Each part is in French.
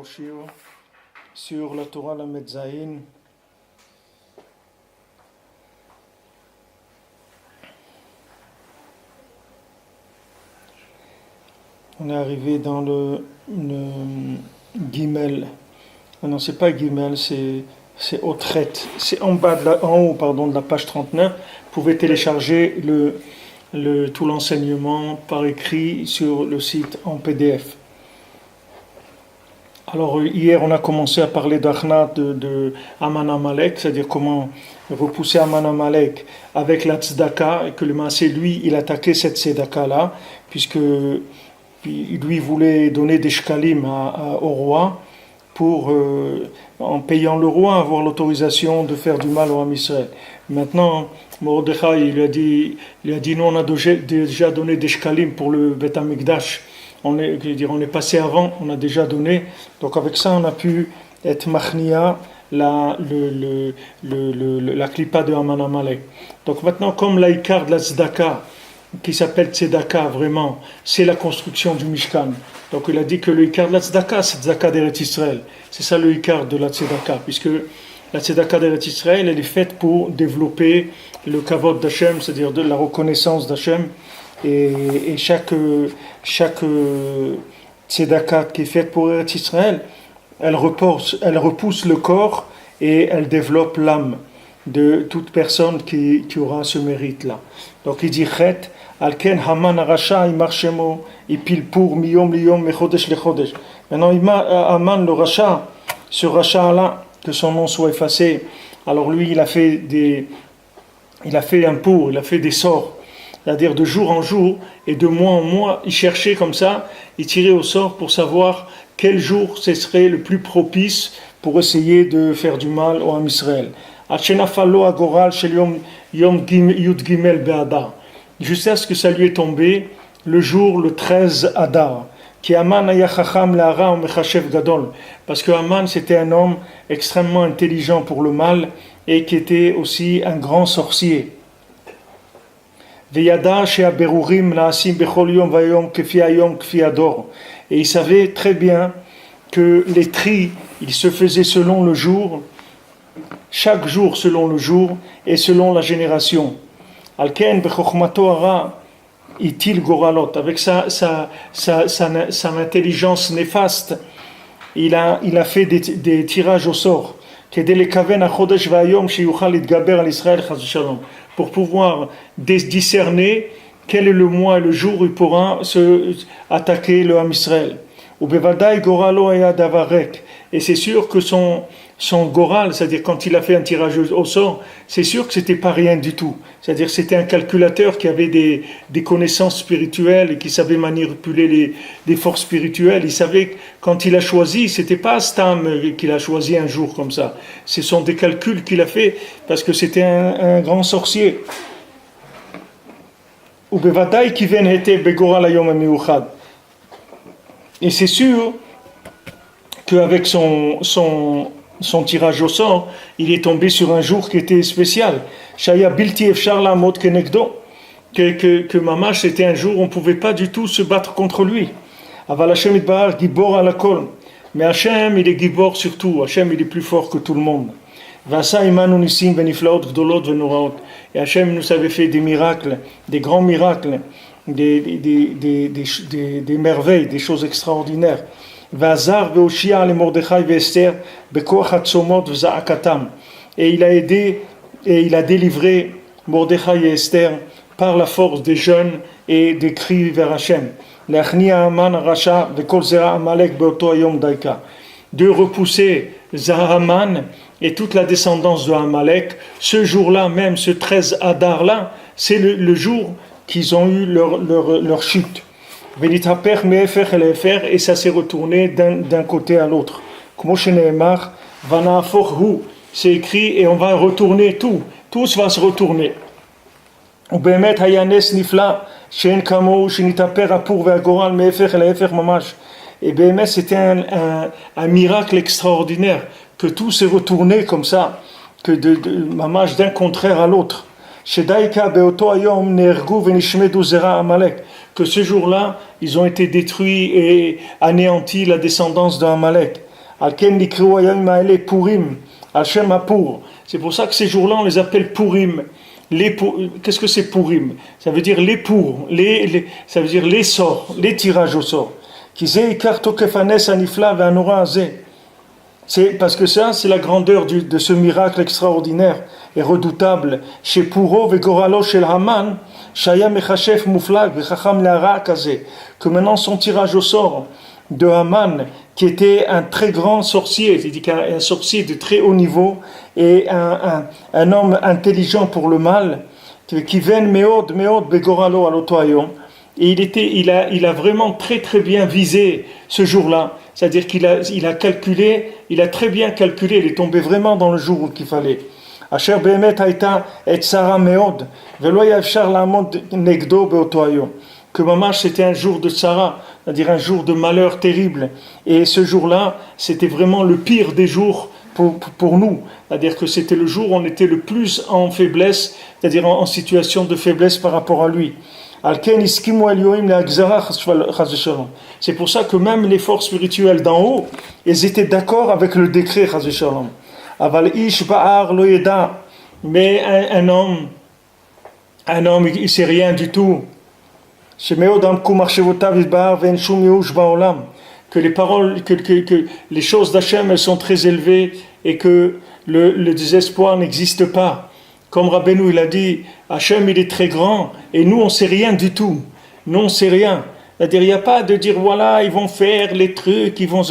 shiur sur la Torah Lamed Zayin. On est arrivé dans le Gimel. Ah non, c'est pas Gimel, c'est Otret. C'est en bas en haut, de la page 39. Vous pouvez télécharger tout l'enseignement par écrit sur le site en PDF. Alors hier on a commencé à parler d'Achnat de Aman Amalek, c'est-à-dire comment repousser Aman Amalek avec la tzedaka, et que le Maasé lui il attaquait cette tzedaka là, puisque il lui voulait donner des shkalim au roi pour en payant le roi avoir l'autorisation de faire du mal au Ham Israël. Maintenant Mordechai il lui a dit nous on a déjà donné des shkalim pour le Bet HaMikdash. On est passé avant, on a déjà donné. Donc avec ça, on a pu être machnia la klipa de Aman Amalek. Donc maintenant, comme l'Aïkar de la Tzedaka, qui s'appelle Tzedaka vraiment, c'est la construction du Mishkan. Donc il a dit que l'Aïkar de la Tzedaka, c'est Tzedaka d'Eretz Israël. C'est ça l'Aïkar de la Tzedaka, puisque la Tzedaka d'Eretz Israël, elle est faite pour développer le kavod d'Hachem, c'est-à-dire de la reconnaissance d'Hachem. Et chaque tzedaka qui est faite pour Eretz Israël, elle repousse le corps et elle développe l'âme de toute personne qui aura ce mérite-là. Donc il dit Chet, Alken Haman Arasha Imarshemo, Ipil pour Miyom Liyom Mechodesh Lechodesh. Maintenant, Haman le Rasha, ce Rasha-là, que son nom soit effacé, alors lui il a fait des sorts. C'est-à-dire de jour en jour et de mois en mois, il cherchait comme ça, il tirait au sort pour savoir quel jour ce serait le plus propice pour essayer de faire du mal au Ham Israël. Jusqu'à ce que ça lui est tombé le jour le 13 Adar. Parce que Haman c'était un homme extrêmement intelligent pour le mal et qui était aussi un grand sorcier. Et il savait très bien que les tris, ils se faisaient selon le jour, chaque jour selon le jour et selon la génération. Avec sa intelligence néfaste, il a fait des tirages au sort. Pour pouvoir discerner quel est le mois et le jour où il pourra se attaquer le Ham Israël. Et c'est sûr que son goral, c'est-à-dire quand il a fait un tirage au sort, c'est sûr que c'était pas rien du tout. C'est-à-dire que c'était un calculateur qui avait des connaissances spirituelles et qui savait manipuler les forces spirituelles. Il savait que quand il a choisi, c'était pas Stam qu'il a choisi un jour comme ça. Ce sont des calculs qu'il a fait parce que c'était un grand sorcier. Et c'est sûr qu'avec son tirage au sort, il est tombé sur un jour qui était spécial. Que Mamash, c'était un jour où on ne pouvait pas du tout se battre contre lui. Mais Hachem, il est Gibor surtout. Hachem, il est plus fort que tout le monde. Et Hachem nous avait fait des miracles, des grands miracles, des merveilles, des choses extraordinaires. Et il a aidé et il a délivré Mordechai et Esther par la force des jeûnes et des cris vers Hachem. De repousser Zahaman et toute la descendance de Amalek. Ce jour-là, même ce 13 Adar là, c'est le jour qu'ils ont eu leur chute. Et ça s'est retourné d'un côté à l'autre. C'est écrit et on va retourner tout va se retourner. Et bien c'était un miracle extraordinaire que tout s'est retourné comme ça, que mamash d'un contraire à l'autre. Que ce jour-là, ils ont été détruits et anéantis la descendance d'Amalek. Alken Nikrou Ayam Maele Purim, Hashem Apur. C'est pour ça que ces jours-là, on les appelle Purim. Qu'est-ce que c'est Purim? Ça veut dire les pour, ça veut dire les sorts, les tirages au sort. C'est parce que ça, c'est la grandeur de ce miracle extraordinaire et redoutable. Chez Puro Vegoralo Shel Haman, Shaya Mechashef Muflag, Vechacham Lara Kaze, que maintenant son tirage au sort de Haman, qui était un très grand sorcier, c'est-à-dire un sorcier de très haut niveau et un homme intelligent pour le mal, qui vient Meod Begoralo à l'Otoyon. Et il a vraiment très très bien visé ce jour-là. C'est-à-dire qu'il a calculé, il a très bien calculé, il est tombé vraiment dans le jour qu'il fallait. Asher be'emet haïta et Sarah meod, velo yavshar la'amod negdo be'otoyon. Que mamash c'était un jour de Sarah, c'est-à-dire un jour de malheur terrible. Et ce jour-là, c'était vraiment le pire des jours pour nous. C'est-à-dire que c'était le jour où on était le plus en faiblesse, c'est-à-dire en situation de faiblesse par rapport à lui. C'est pour ça que même les forces spirituelles d'en haut, elles étaient d'accord avec le décret. Mais un homme, il ne sait rien du tout. Que les paroles, que les choses d'Hachem, elles sont très élevées et que le désespoir n'existe pas. Comme Rabbeinu il a dit, Hachem il est très grand et nous on sait rien du tout. Nous on sait rien. C'est-à-dire il n'y a pas de dire voilà ils vont faire les trucs, ils vont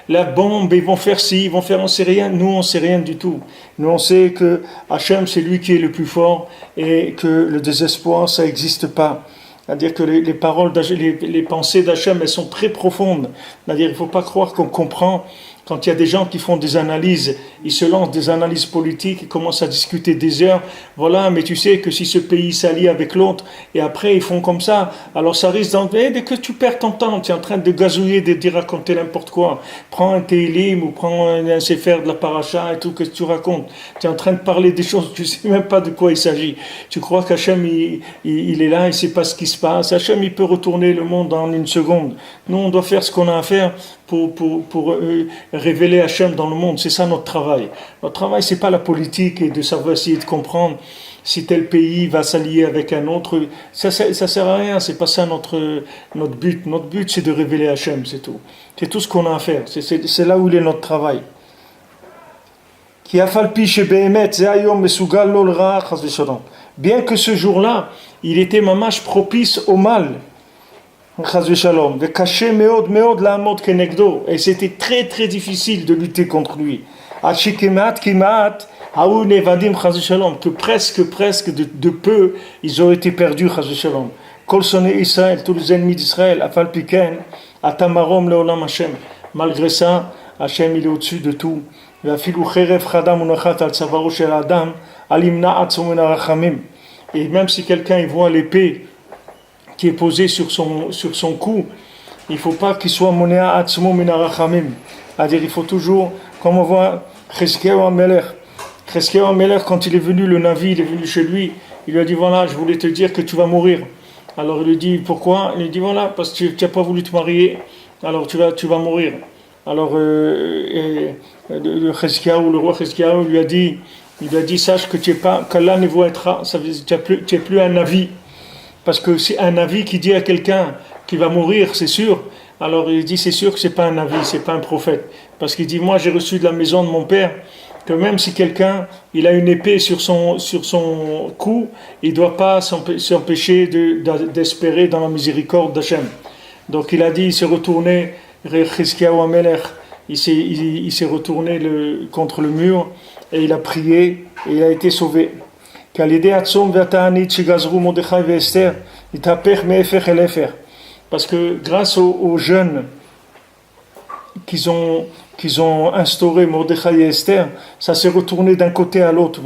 la bombe, ils vont faire ci, ils vont faire, on sait rien. Nous on sait rien du tout. Nous on sait que Hachem c'est lui qui est le plus fort et que le désespoir ça n'existe pas. C'est-à-dire que les paroles, les pensées d'Hachem elles sont très profondes. C'est-à-dire il ne faut pas croire qu'on comprend. Quand il y a des gens qui font des analyses, ils se lancent des analyses politiques, ils commencent à discuter des heures. Voilà, mais tu sais que si ce pays s'allie avec l'autre, et après ils font comme ça, alors ça risque d'enlever. Dès que tu perds ton temps, tu es en train de gazouiller, de raconter n'importe quoi. Prends un Télim ou prends un Sefer de la Paracha et tout, qu'est-ce que tu racontes? Tu es en train de parler des choses, tu ne sais même pas de quoi il s'agit. Tu crois qu'Hachem, il est là, il ne sait pas ce qui se passe. Hachem, il peut retourner le monde en une seconde. Nous, on doit faire ce qu'on a à faire pour révéler Hachem dans le monde. C'est ça notre travail. Notre travail, c'est pas la politique et de savoir essayer de comprendre si tel pays va s'allier avec un autre. Ça sert à rien. C'est pas ça notre but. Notre but, c'est de révéler Hachem, c'est tout. C'est tout ce qu'on a à faire. C'est là où il est notre travail. Bien que ce jour-là, il était mamash propice au mal. Et c'était très très difficile de lutter contre lui. Que presque de peu ils ont été perdus. Israël, tous les ennemis d'Israël, malgré ça, Hachem il est au-dessus de tout. Et même si quelqu'un il voit l'épée qui est posé sur son cou, il ne faut pas qu'il soit monéa atzmo minarachamim. C'est-à-dire, il faut toujours, comme on voit Cheskew Amelech, quand il est venu, le Navi, il est venu chez lui, il lui a dit voilà, je voulais te dire que tu vas mourir. Alors il lui dit pourquoi? Il lui dit voilà, parce que tu n'as pas voulu te marier, alors tu vas mourir. Alors le roi Cheskew lui a dit sache que tu n'es pas, qu'Allah ne voit être, ça veut dire tu n'es plus un Navi. Parce que c'est un avis qui dit à quelqu'un qui va mourir, c'est sûr. Alors il dit c'est sûr que c'est pas un avis, c'est pas un prophète. Parce qu'il dit moi j'ai reçu de la maison de mon père que même si quelqu'un il a une épée sur son cou, il doit pas s'empêcher d'espérer dans la miséricorde d'Hachem. Donc il a dit il s'est retourné, Chizkiyahu Amelech, il s'est retourné contre le mur et il a prié et il a été sauvé. Parce que grâce aux jeunes qu'ils ont instauré Mordechai et Esther, ça s'est retourné d'un côté à l'autre.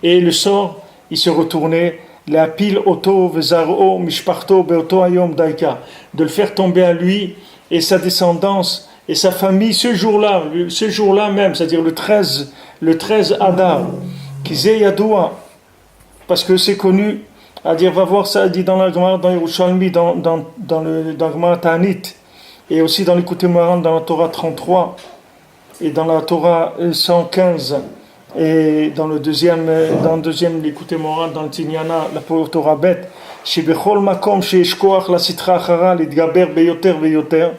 Et le sort, il s'est retourné de le faire tomber à lui et sa descendance et sa famille ce jour-là même, c'est-à-dire le 13 Adar. Parce que c'est connu, à dire va voir ça dit dans la Gemara dans Yerushalmi dans le Gemara Ta'anit et aussi dans l'écoute Moran dans la Torah 33 et dans la Torah 115 et dans le deuxième l'écoute Moran dans le Tignana, la Torah Bet, שבכל מקום שיש כוח לסטרה אחרה להתגבר ביותר ויותר,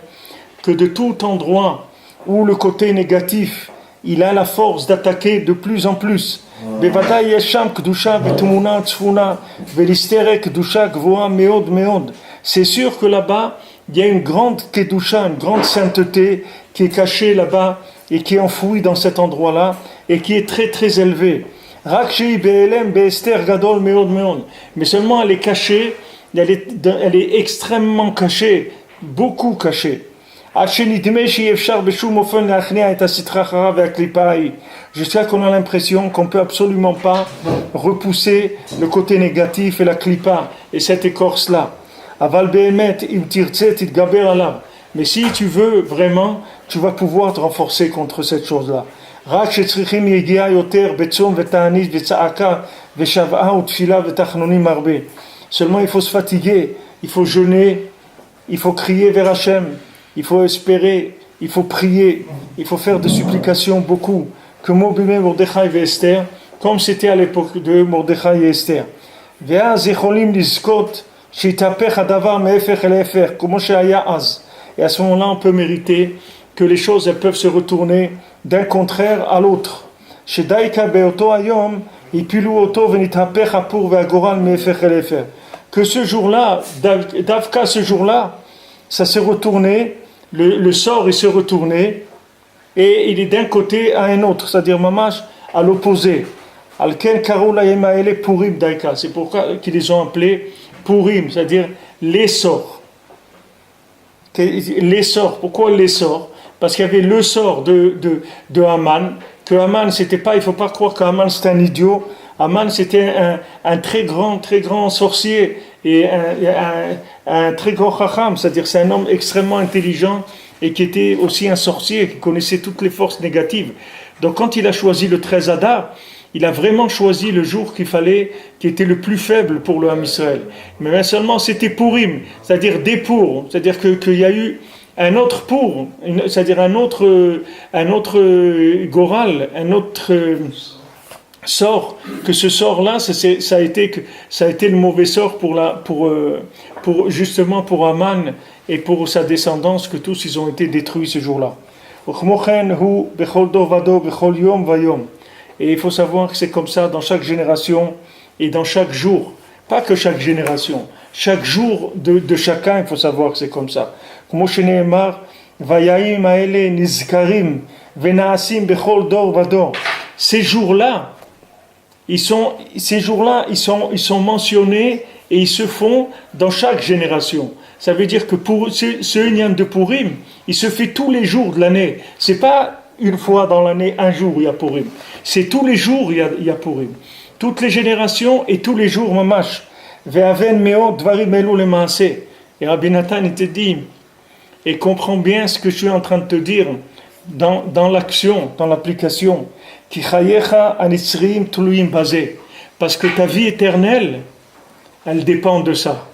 que de tout endroit où le côté négatif il a la force d'attaquer de plus en plus. בוודאי יש שם קדושה ותמונה צפונה ולהסתר קדושה גבוהה מאוד מאוד. C'est sûr que là-bas il y a une grande kedusha, une grande sainteté qui est cachée là-bas et qui est enfouie dans cet endroit-là et qui est très très élevée. Mais seulement elle est cachée, elle est extrêmement cachée, beaucoup cachée. Jusqu'à qu'on a l'impression qu'on ne peut absolument pas repousser le côté négatif et la klipa et cette écorce-là. Mais si tu veux vraiment, tu vas pouvoir te renforcer contre cette chose-là. Seulement il faut se fatiguer, il faut jeûner, il faut crier vers Hachem, il faut espérer, il faut prier, il faut faire des supplications beaucoup, que Mordechai et Esther, comme c'était à l'époque de Mordechai et Esther. Et à ce moment-là on peut mériter que les choses elles peuvent se retourner d'un contraire à l'autre. Que ce jour-là, Davka ce jour-là, ça s'est retourné, le sort il s'est retourné et il est d'un côté à un autre, c'est-à-dire mamash à l'opposé. C'est pourquoi qu'ils les ont appelés Purim, c'est-à-dire les sorts. Les sorts, pourquoi les sorts? Parce qu'il y avait le sort de Haman, que Haman c'était pas, il ne faut pas croire qu'Haman c'était un idiot. Haman c'était un très grand sorcier et un très grand chacham, c'est-à-dire c'est un homme extrêmement intelligent et qui était aussi un sorcier, qui connaissait toutes les forces négatives. Donc quand il a choisi le 13 Adar, il a vraiment choisi le jour qui était le plus faible pour le Ham Israël. Mais seulement c'était Purim, c'est-à-dire des pour, c'est-à-dire qu'il y a eu un autre pour, c'est-à-dire un autre goral, un autre sort, que ce sort-là, ça a été le mauvais sort justement pour Haman et pour sa descendance, que tous ils ont été détruits ce jour-là. Et il faut savoir que c'est comme ça dans chaque génération et dans chaque jour. Pas que chaque génération, chaque jour de chacun, il faut savoir que c'est comme ça. Ces jours-là, ils sont mentionnés et ils se font dans chaque génération. Ça veut dire que pour ce Inyan de Purim, il se fait tous les jours de l'année. C'est pas une fois dans l'année, un jour il y a Purim. C'est tous les jours il y a Purim. Toutes les générations et tous les jours mamash. Ve'aven me'od dvarim elu lemaaseh. Et Rabbi Nathan il te dit, et comprends bien ce que je suis en train de te dire dans l'action, dans l'application. Ki chayecha anitzrim tuluim bazeh. Parce que ta vie éternelle, elle dépend de ça.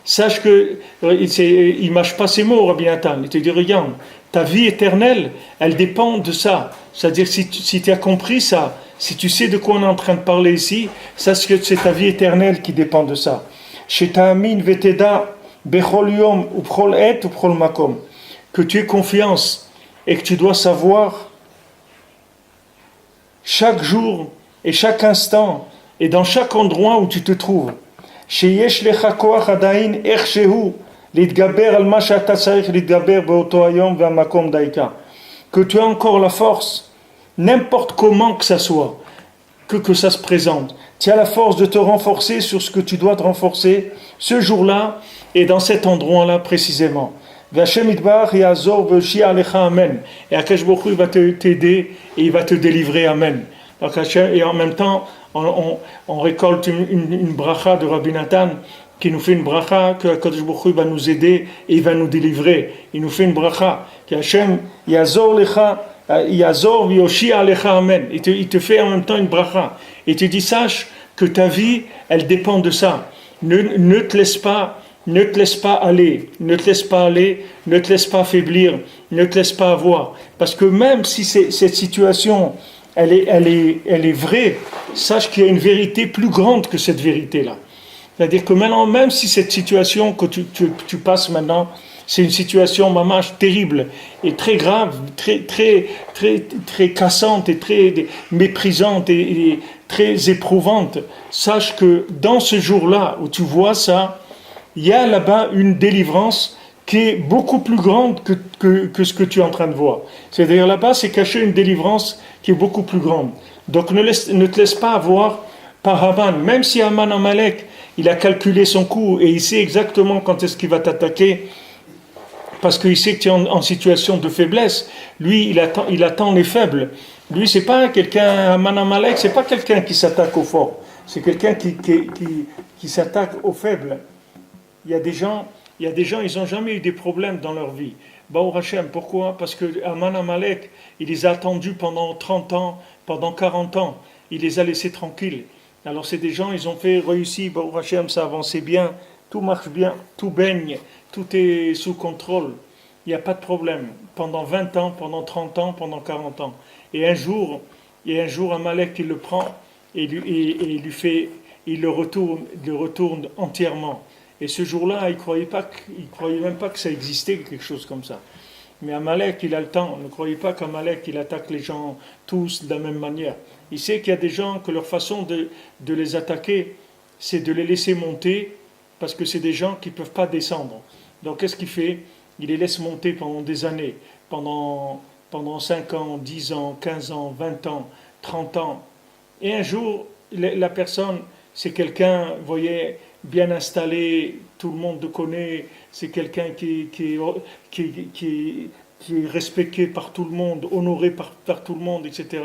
Sache que, il mâche pas ses mots, Rabbi Nathan. Il te dit, regarde, ta vie éternelle, elle dépend de ça. C'est-à-dire, si tu as compris ça, si tu sais de quoi on est en train de parler ici, sache que c'est ta vie éternelle qui dépend de ça. Sheta'amin veteda bechol yom u'bchol et u'bchol makom. Que tu aies confiance et que tu dois savoir chaque jour et chaque instant et dans chaque endroit où tu te trouves. Sheyesh lecha koach adain erchehu להתגבר על מה שאתה צריך להתגבר באותו היום והמקום דייקה. Que tu as encore la force, n'importe comment que ça soit, que ça se présente. Tu as la force de te renforcer sur ce que tu dois te renforcer ce jour-là et dans cet endroit-là précisément. V'Hashem Yitbarach ya'azor v'yoshia alecha amen. Et Akash Baruch Hu, il va t'aider et il va te délivrer, amen. Donc, et en même temps, on récolte une bracha de Rabbi Nathan qui nous fait une bracha que Akadosh Baruch Hu va nous aider et il va nous délivrer. Il nous fait une bracha que Hashem Yazor lecha, Yazor v'yoshia alecha amen. Il te fait en même temps une bracha. Et tu dis, sache que ta vie, elle dépend de ça. Ne te laisse pas ne te laisse pas aller, ne te laisse pas aller, ne te laisse pas faiblir, ne te laisse pas avoir. Parce que même si cette situation, elle est vraie, sache qu'il y a une vérité plus grande que cette vérité-là. C'est-à-dire que maintenant, même si cette situation que tu passes maintenant, c'est une situation mamache terrible et très grave, très cassante et très méprisante et très éprouvante, sache que dans ce jour-là où tu vois ça, il y a là-bas une délivrance qui est beaucoup plus grande que ce que tu es en train de voir. C'est-à-dire là-bas, c'est caché une délivrance qui est beaucoup plus grande. Donc ne te laisse pas avoir par Haman, même si Haman Amalek, il a calculé son coup et il sait exactement quand est-ce qu'il va t'attaquer, parce qu'il sait que tu es en situation de faiblesse. Lui, il attend les faibles. Lui, c'est pas quelqu'un, Haman Amalek, c'est pas quelqu'un qui s'attaque aux forts. C'est quelqu'un qui s'attaque aux faibles. Il y a des gens, ils n'ont jamais eu des problèmes dans leur vie. Baou Hachem, pourquoi? Parce que Haman Amalek, il les a attendus pendant 30 ans, pendant 40 ans. Il les a laissés tranquilles. Alors c'est des gens, ils ont fait réussir, Baou Hachem, ça avançait bien, tout marche bien, tout baigne, tout est sous contrôle. Il n'y a pas de problème. Pendant 20 ans, pendant 30 ans, pendant 40 ans. Et un jour, Amalek, il le prend et il le retourne entièrement. Et ce jour-là, il croyait même pas que ça existait, quelque chose comme ça. Mais Amalek, il a le temps. Ne croyez pas qu'Amalek, il attaque les gens tous de la même manière. Il sait qu'il y a des gens que leur façon de les attaquer, c'est de les laisser monter, parce que c'est des gens qui ne peuvent pas descendre. Donc qu'est-ce qu'il fait? Il les laisse monter pendant des années, pendant 5 ans, 10 ans, 15 ans, 20 ans, 30 ans. Et un jour, la personne, c'est quelqu'un, vous voyez, bien installé, tout le monde le connaît, c'est quelqu'un qui est respecté par tout le monde, honoré par tout le monde, etc.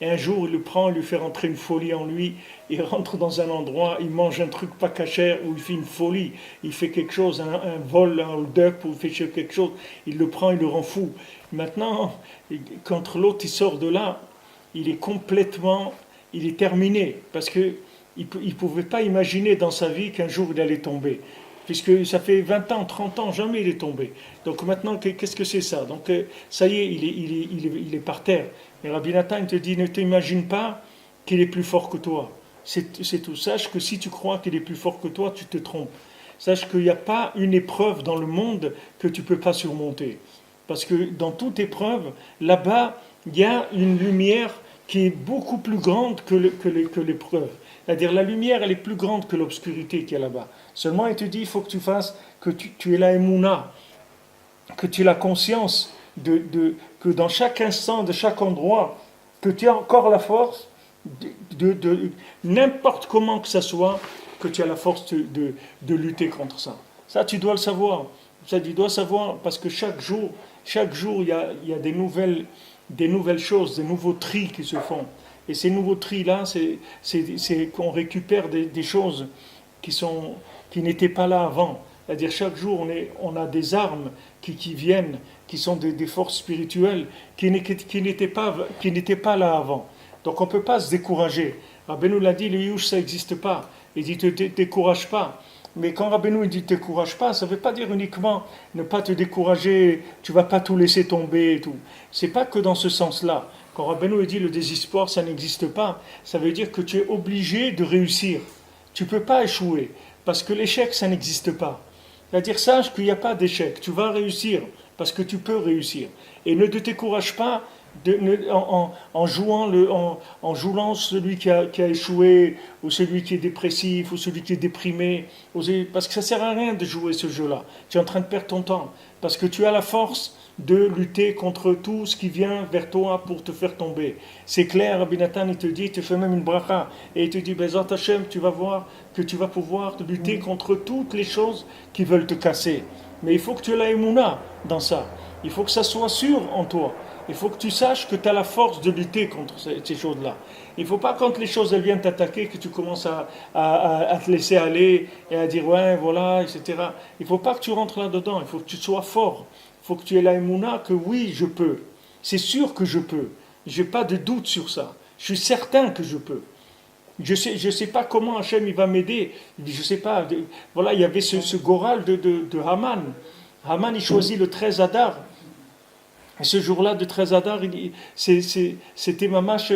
Et un jour, il le prend, il lui fait rentrer une folie en lui, il rentre dans un endroit, il mange un truc pas cachère, où il fait une folie, il fait quelque chose, un vol, un hold-up, ou il fait quelque chose, il le prend, il le rend fou. Maintenant, quand l'autre il sort de là, il est terminé, parce que il ne pouvait pas imaginer dans sa vie qu'un jour il allait tomber. Puisque ça fait 20 ans, 30 ans, jamais il est tombé. Donc maintenant, qu'est-ce que c'est ça? Donc ça y est, il est par terre. Et Rabbi Nathan te dit, ne t'imagine pas qu'il est plus fort que toi. C'est tout. Sache que si tu crois qu'il est plus fort que toi, tu te trompes. Sache qu'il n'y a pas une épreuve dans le monde que tu ne peux pas surmonter. Parce que dans toute épreuve, là-bas, il y a une lumière qui est beaucoup plus grande que l'épreuve. C'est-à-dire la lumière, elle est plus grande que l'obscurité qu'il y a là-bas. Seulement, il te dit, il faut que tu fasses, que tu aies la émouna, que tu aies la conscience que dans chaque instant, de chaque endroit, que tu as encore la force de n'importe comment que ça soit, que tu as la force de lutter contre ça. Ça, tu dois le savoir. Ça, tu dois savoir parce que chaque jour, il y a des nouvelles choses, des nouveaux tris qui se font. Et ces nouveaux tris-là, c'est qu'on récupère des choses qui n'étaient pas là avant. C'est-à-dire chaque jour, on a des armes qui viennent, qui sont des forces spirituelles qui n'étaient pas là avant. Donc on ne peut pas se décourager. Rabbeinu l'a dit, le yush, ça n'existe pas. Il dit, ne te décourage pas. Mais quand Rabbeinu dit, ne te décourage pas, ça ne veut pas dire uniquement ne pas te décourager, tu ne vas pas tout laisser tomber et tout. Ce n'est pas que dans ce sens-là. Quand Rabbeinu dit, le désespoir, ça n'existe pas, ça veut dire que tu es obligé de réussir. Tu ne peux pas échouer, parce que l'échec, ça n'existe pas. C'est-à-dire, sache qu'il n'y a pas d'échec. Tu vas réussir, parce que tu peux réussir. Et ne te décourage pas en jouant celui qui a échoué, ou celui qui est dépressif, ou celui qui est déprimé. Parce que ça ne sert à rien de jouer ce jeu-là. Tu es en train de perdre ton temps. Parce que tu as la force de lutter contre tout ce qui vient vers toi pour te faire tomber. C'est clair, Rabbi Nathan, il te dit, il te fait même une bracha, et il te dit, Bezat Hashem, tu vas voir que tu vas pouvoir lutter contre toutes les choses qui veulent te casser. Mais il faut que tu aies la émouna dans ça. Il faut que ça soit sûr en toi. Il faut que tu saches que tu as la force de lutter contre ces choses-là. Il ne faut pas, quand les choses elles viennent t'attaquer, que tu commences à te laisser aller et à dire ouais, voilà, etc. Il ne faut pas que tu rentres là-dedans. Il faut que tu sois fort. Il faut que tu aies la émouna que oui, je peux. C'est sûr que je peux. Je n'ai pas de doute sur ça. Je suis certain que je peux. je sais pas comment Hachem il va m'aider. Il dit, je sais pas. Voilà, il y avait ce Goral de Haman. Haman, il choisit le 13 Adar. Et ce jour-là de 13 Adar, c'était mamash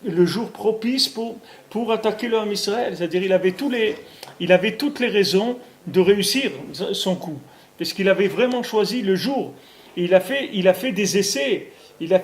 le jour propice pour attaquer le Ham Israël. C'est-à-dire il avait toutes les raisons de réussir son coup. Parce qu'il avait vraiment choisi le jour. Et il a fait des essais. Il a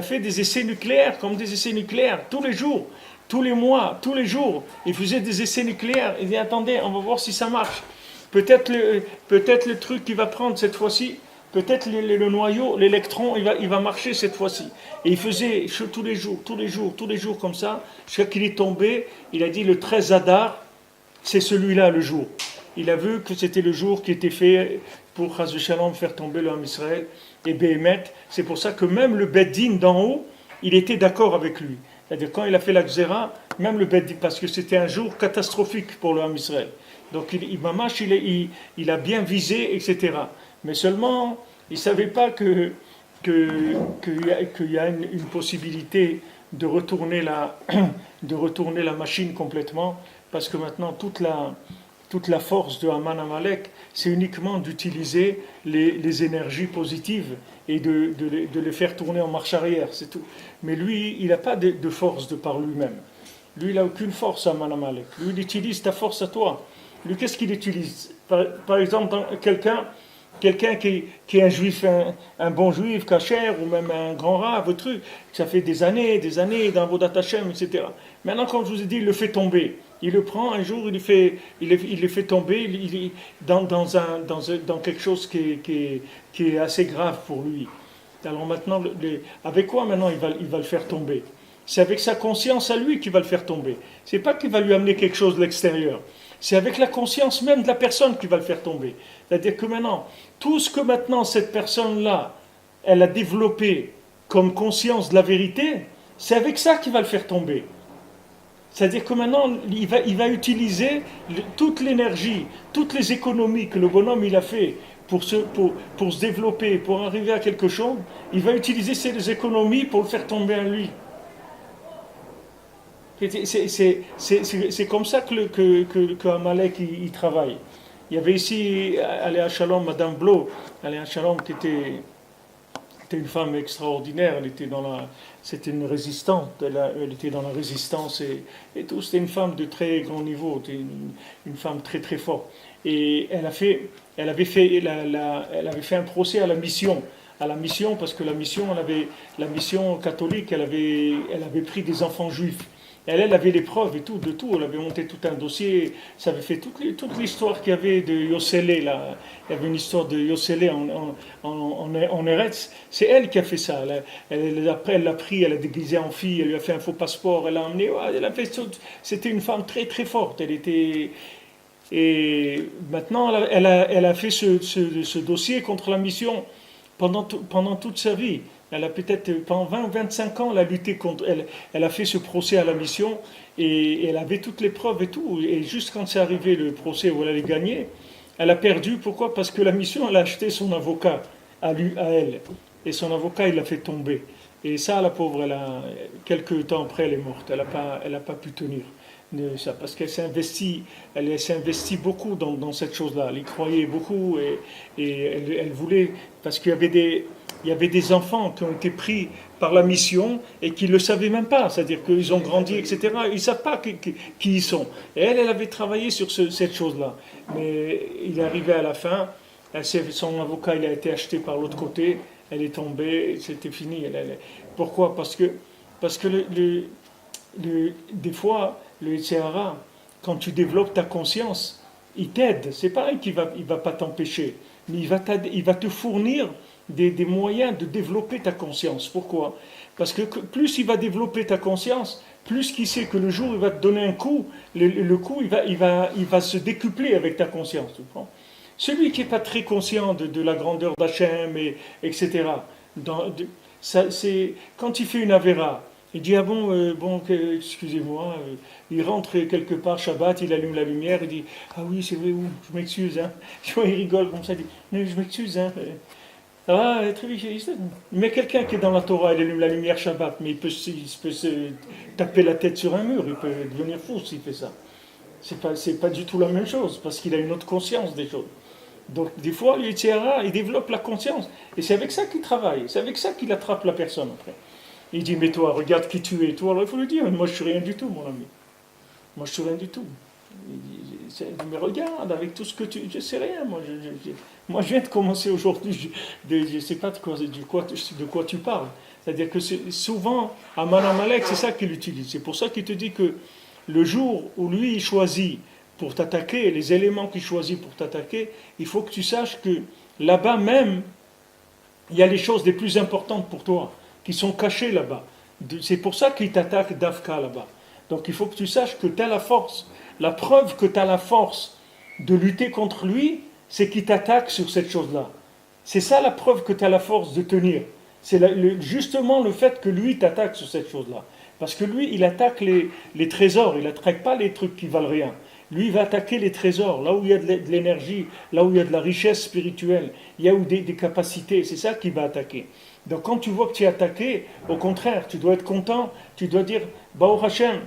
fait des essais nucléaires, comme des essais nucléaires, tous les jours, tous les mois, tous les jours. Il faisait des essais nucléaires. Il dit, attendez, on va voir si ça marche. Peut-être le truc qu'il va prendre cette fois-ci, peut-être le noyau, l'électron, il va marcher cette fois-ci. Et il faisait tous les jours comme ça, jusqu'à qu'il est tombé. Il a dit, le 13 Adar, c'est celui-là le jour. Il a vu que c'était le jour qui était fait pour Chas Shalom faire tomber le Ham Israël et Béhémet. C'est pour ça que même le Beddin d'en haut, il était d'accord avec lui. C'est-à-dire quand il a fait la Xéra, même le Beddin, parce que c'était un jour catastrophique pour le Ham Israël. Donc il a bien visé, etc. Mais seulement, il ne savait pas qu'il y a une possibilité de retourner la machine complètement, parce que maintenant toute la force de Haman Amalek, c'est uniquement d'utiliser les énergies positives et de les faire tourner en marche arrière, c'est tout. Mais lui, il n'a pas de force de par lui-même. Lui, il n'a aucune force, Haman Amalek. Lui, il utilise ta force à toi. Lui, qu'est-ce qu'il utilise? Par exemple, quelqu'un qui est un juif, un bon juif, kasher, ou même un grand rave, truc, ça fait des années dans Vodat Hashem, etc. Maintenant, comme je vous ai dit, il le fait tomber. Il le prend un jour, il le fait tomber dans quelque chose qui est assez grave pour lui. Alors maintenant, avec quoi maintenant il va le faire tomber? C'est avec sa conscience à lui qu'il va le faire tomber. C'est pas qu'il va lui amener quelque chose de l'extérieur. C'est avec la conscience même de la personne qui va le faire tomber. C'est-à-dire que maintenant, tout ce que maintenant cette personne-là, elle a développé comme conscience de la vérité, c'est avec ça qu'il va le faire tomber. C'est-à-dire que maintenant, il va utiliser toute l'énergie, toutes les économies que le bonhomme il a fait pour se développer, pour arriver à quelque chose, il va utiliser ces économies pour le faire tomber à lui. C'est comme ça que Amalek il travaille. Il y avait ici, Aléa Shalom, Madame Blo, Aléa Shalom qui était une femme extraordinaire, c'était une résistante, elle était dans la résistance et tout, c'était une femme de très grand niveau, une femme très très forte. Et elle avait fait un procès à la mission parce que la mission catholique, elle avait pris des enfants juifs. Elle avait les preuves et tout, de tout. Elle avait monté tout un dossier. Ça avait fait toute l'histoire qu'il y avait de Yoselé. Là. Il y avait une histoire de Yoselé en Eretz. C'est elle qui a fait ça. Après, elle l'a pris, elle l'a déguisé en fille, elle lui a fait un faux passeport, elle l'a emmené. Elle a fait tout. C'était une femme très très forte. Elle était. Et maintenant, elle a fait ce dossier contre la mission pendant toute sa vie. Elle a peut-être, pendant 20 ou 25 ans, elle a lutté contre. Elle a fait ce procès à la mission et elle avait toutes les preuves et tout. Et juste quand c'est arrivé le procès où elle allait gagner, elle a perdu. Pourquoi? Parce que la mission, elle a acheté son avocat à elle. Et son avocat, il l'a fait tomber. Et ça, la pauvre, quelques temps après, elle est morte. Elle a pas pu tenir ça, parce qu'elle s'est investie beaucoup dans cette chose-là. Elle y croyait beaucoup et elle voulait, parce qu'il y avait des enfants qui ont été pris par la mission et qui ne le savaient même pas, c'est-à-dire qu'ils ont grandi, etc. Ils ne savent pas qui ils sont. Et elle avait travaillé sur cette chose-là. Mais il est arrivé à la fin, son avocat il a été acheté par l'autre côté, elle est tombée, c'était fini. Pourquoi? Parce que des fois, le Yitzhara, quand tu développes ta conscience, il t'aide. C'est pareil qu'il il va pas t'empêcher, mais il va te fournir des moyens de développer ta conscience. Pourquoi? Parce que plus il va développer ta conscience, plus qu'il sait que le jour où il va te donner un coup, le coup il va se décupler avec ta conscience. Tu comprends? Celui qui n'est pas très conscient de la grandeur d'Hachem, etc., quand il fait une avéra, il dit, ah bon, excusez-moi, il rentre quelque part, Shabbat, il allume la lumière, il dit, ah oui, c'est vrai, je m'excuse, hein. Tu vois, il rigole comme ça, il dit, mais je m'excuse, hein. Ça va, très vite. Mais quelqu'un qui est dans la Torah, il allume la lumière Shabbat, mais il peut se taper la tête sur un mur, il peut devenir fou s'il fait ça. C'est pas du tout la même chose, parce qu'il a une autre conscience des choses. Donc, des fois, le Yitzhara, il développe la conscience. Et c'est avec ça qu'il travaille. C'est avec ça qu'il attrape la personne après. Il dit, mais toi, regarde qui tu es. Toi, alors il faut lui dire, moi, je suis rien du tout, mon ami. Moi, je suis rien du tout. Il dit, mais regarde, avec tout ce que tu... Je sais rien, moi, je viens de commencer aujourd'hui. Je ne sais pas de quoi tu parles. C'est-à-dire que souvent, Aman Amalek, c'est ça qu'il utilise. C'est pour ça qu'il te dit que le jour où lui, il choisit pour t'attaquer, les éléments qu'il choisit pour t'attaquer, il faut que tu saches que là-bas même, il y a les choses les plus importantes pour toi, qui sont cachées là-bas. C'est pour ça qu'il t'attaque d'Afka là-bas. Donc il faut que tu saches que tu as la force. La preuve que tu as la force de lutter contre lui, c'est qu'il t'attaque sur cette chose-là. C'est ça la preuve que tu as la force de tenir. C'est justement le fait que lui t'attaque sur cette chose-là. Parce que lui, il attaque les trésors, il n'attaque pas les trucs qui valent rien. Lui, il va attaquer les trésors, là où il y a de l'énergie, là où il y a de la richesse spirituelle, il y a des capacités, c'est ça qu'il va attaquer. Donc quand tu vois que tu es attaqué, au contraire, tu dois être content, tu dois dire Baruch Hashem,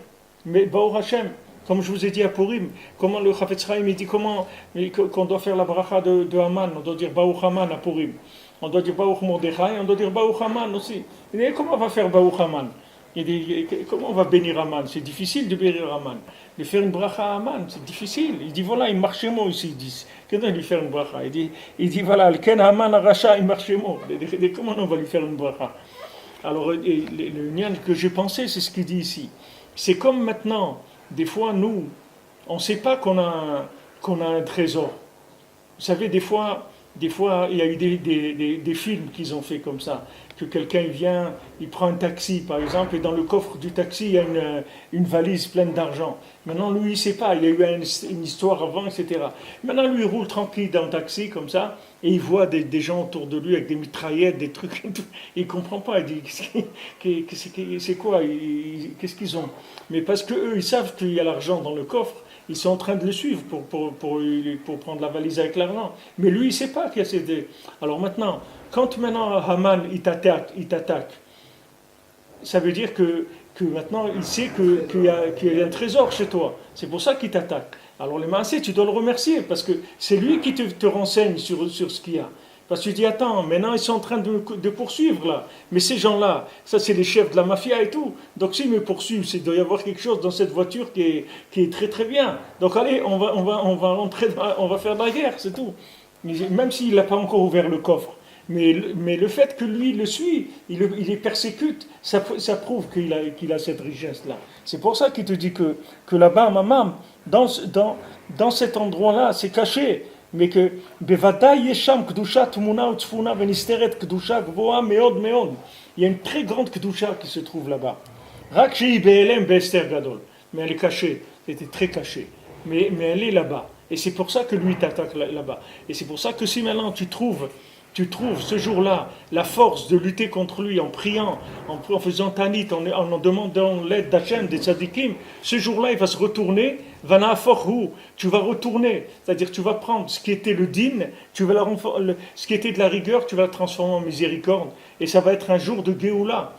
mais Baruch Hashem, comme je vous ai dit à Purim, comment le Chafetz Chaim il dit qu'on doit faire la bracha de Haman, on doit dire Baruch Haman à Purim. On doit dire Baruch Mordechai, on doit dire Baruch Haman aussi. Il dit comment on va faire Baruch Haman? Il dit comment on va bénir Haman? C'est difficile de bénir Haman. De faire une bracha à Haman, c'est difficile. Il dit voilà, il marche moi ici, ils disent. Qu'est-ce qu'on lui faire une bracha? Il dit voilà, le Ken Haman Aracha, il marche moi. Comment on va lui faire une bracha? Alors, le nian que j'ai pensé, c'est ce qu'il dit ici. C'est comme maintenant, des fois, nous, on ne sait pas qu'on a un trésor. Vous savez, des fois, il y a eu des films qu'ils ont fait comme ça. Que quelqu'un vient, il prend un taxi, par exemple, et dans le coffre du taxi, il y a une valise pleine d'argent. Maintenant, lui, il ne sait pas, il y a eu une histoire avant, etc. Maintenant, lui, il roule tranquille dans le taxi, comme ça, et il voit des gens autour de lui avec des mitraillettes, des trucs, il ne comprend pas, il dit, c'est quoi, qu'est-ce qu'ils ont? Mais parce qu'eux, ils savent qu'il y a l'argent dans le coffre, ils sont en train de le suivre pour prendre la valise avec l'argent. Mais lui, il ne sait pas qu'il y a ces... Alors maintenant, quand maintenant Haman, il t'attaque, ça veut dire que maintenant, il sait qu'il y a un trésor chez toi. C'est pour ça qu'il t'attaque. Alors les massés, tu dois le remercier, parce que c'est lui qui te renseigne sur ce qu'il y a. Parce que tu dis, attends, maintenant ils sont en train de poursuivre là. Mais ces gens-là, ça c'est les chefs de la mafia et tout. Donc s'ils me poursuivent, il doit y avoir quelque chose dans cette voiture qui est très très bien. Donc allez, on va rentrer, on va faire de la guerre, c'est tout. Même s'il n'a pas encore ouvert le coffre. Mais le fait que lui le suit, il les persécute, ça prouve qu'il a cette richesse-là. C'est pour ça qu'il te dit que là-bas, maman, dans cet endroit-là, c'est caché. Mais que il y a une très grande kedusha qui se trouve là-bas. Mais elle est cachée, c'était très caché. Mais elle est là-bas. Et c'est pour ça que lui t'attaque là-bas. Et c'est pour ça que si maintenant tu trouves ce jour-là la force de lutter contre lui en priant, en faisant tanit, en demandant l'aide d'Hachem, des tzadikim, ce jour-là il va se retourner, tu vas retourner, c'est-à-dire tu vas prendre ce qui était le din, ce qui était de la rigueur, tu vas le transformer en miséricorde, et ça va être un jour de Géoula,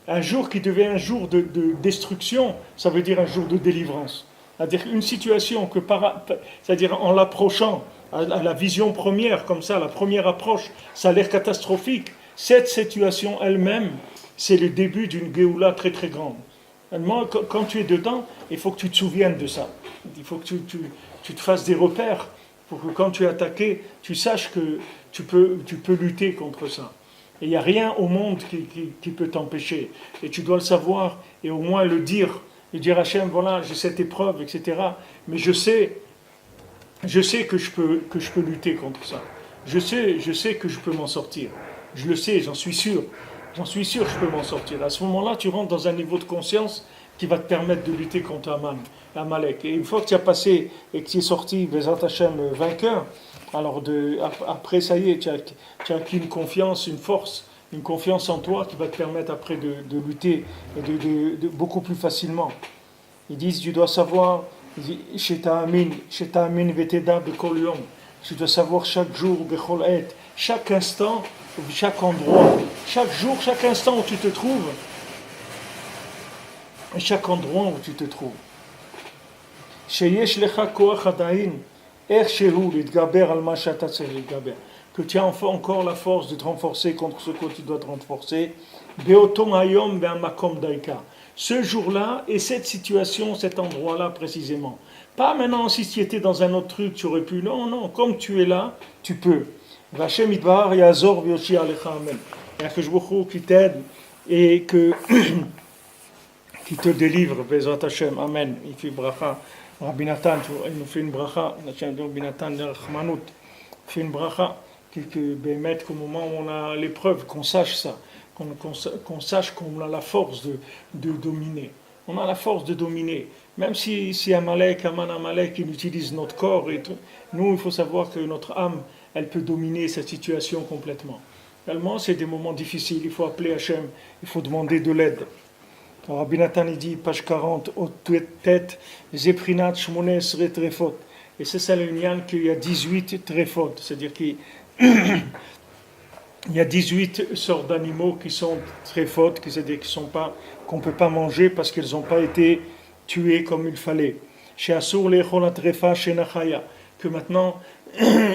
un jour qui devient un jour de destruction, ça veut dire un jour de délivrance. C'est-à-dire une situation c'est-à-dire en l'approchant, à la vision première, comme ça, la première approche, ça a l'air catastrophique. Cette situation elle-même, c'est le début d'une Géoula très très grande. Moi, quand tu es dedans, il faut que tu te souviennes de ça. Il faut que tu te fasses des repères pour que quand tu es attaqué, tu saches que tu peux lutter contre ça. Et il n'y a rien au monde qui peut t'empêcher. Et tu dois le savoir et au moins le dire. Et dire à Hachem, voilà, j'ai cette épreuve, etc. Mais je sais que je peux lutter contre ça. Je sais que je peux m'en sortir. Je le sais, j'en suis sûr. J'en suis sûr que je peux m'en sortir. À ce moment-là, tu rentres dans un niveau de conscience qui va te permettre de lutter contre Amalek. Et une fois que tu as passé et que tu es sorti, Bezat Hachem, vainqueur, alors après, ça y est, tu as acquis une confiance, une force, une confiance en toi qui va te permettre après de lutter et de beaucoup plus facilement. Ils disent, tu dois savoir, tu dois savoir chaque jour, chaque instant, chaque endroit, chaque jour, chaque instant où tu te trouves, et chaque endroit où tu te trouves. Que tu as encore la force de te renforcer contre ce que tu dois te renforcer. Ce jour-là et cette situation, cet endroit-là précisément. Pas maintenant si tu étais dans un autre truc, tu aurais pu. Non, non, comme tu es là, tu peux. Vachem idbar yazor v'yoshi alecha amen. Et que je qui t'aide et que qui te délivre, Bezrat Hashem, amen. Il fait bracha. Rabbi Nathan, il nous fait une bracha. Rabbi Nathan de Rachmanout fait une bracha. Que Bémet, qu'au moment où on a l'épreuve, qu'on sache ça, qu'on sache qu'on a la force de dominer. On a la force de dominer. Même si Amalek, il utilise notre corps et tout, nous, il faut savoir que notre âme, elle peut dominer cette situation complètement. Réellement, c'est des moments difficiles. Il faut appeler Hachem, il faut demander de l'aide. Rabbi Nathan, il dit, page 40, au tête, Zeprinat Shmones Retrefot. Et c'est ça le lien qu'il y a 18 trefot, c'est-à-dire qu'il y a 18 sortes d'animaux qui sont très fautes, c'est-à-dire qu'on ne peut pas manger parce qu'ils n'ont pas été tués comme il fallait. Chez Assour, la trefa chez Nachaya, que maintenant,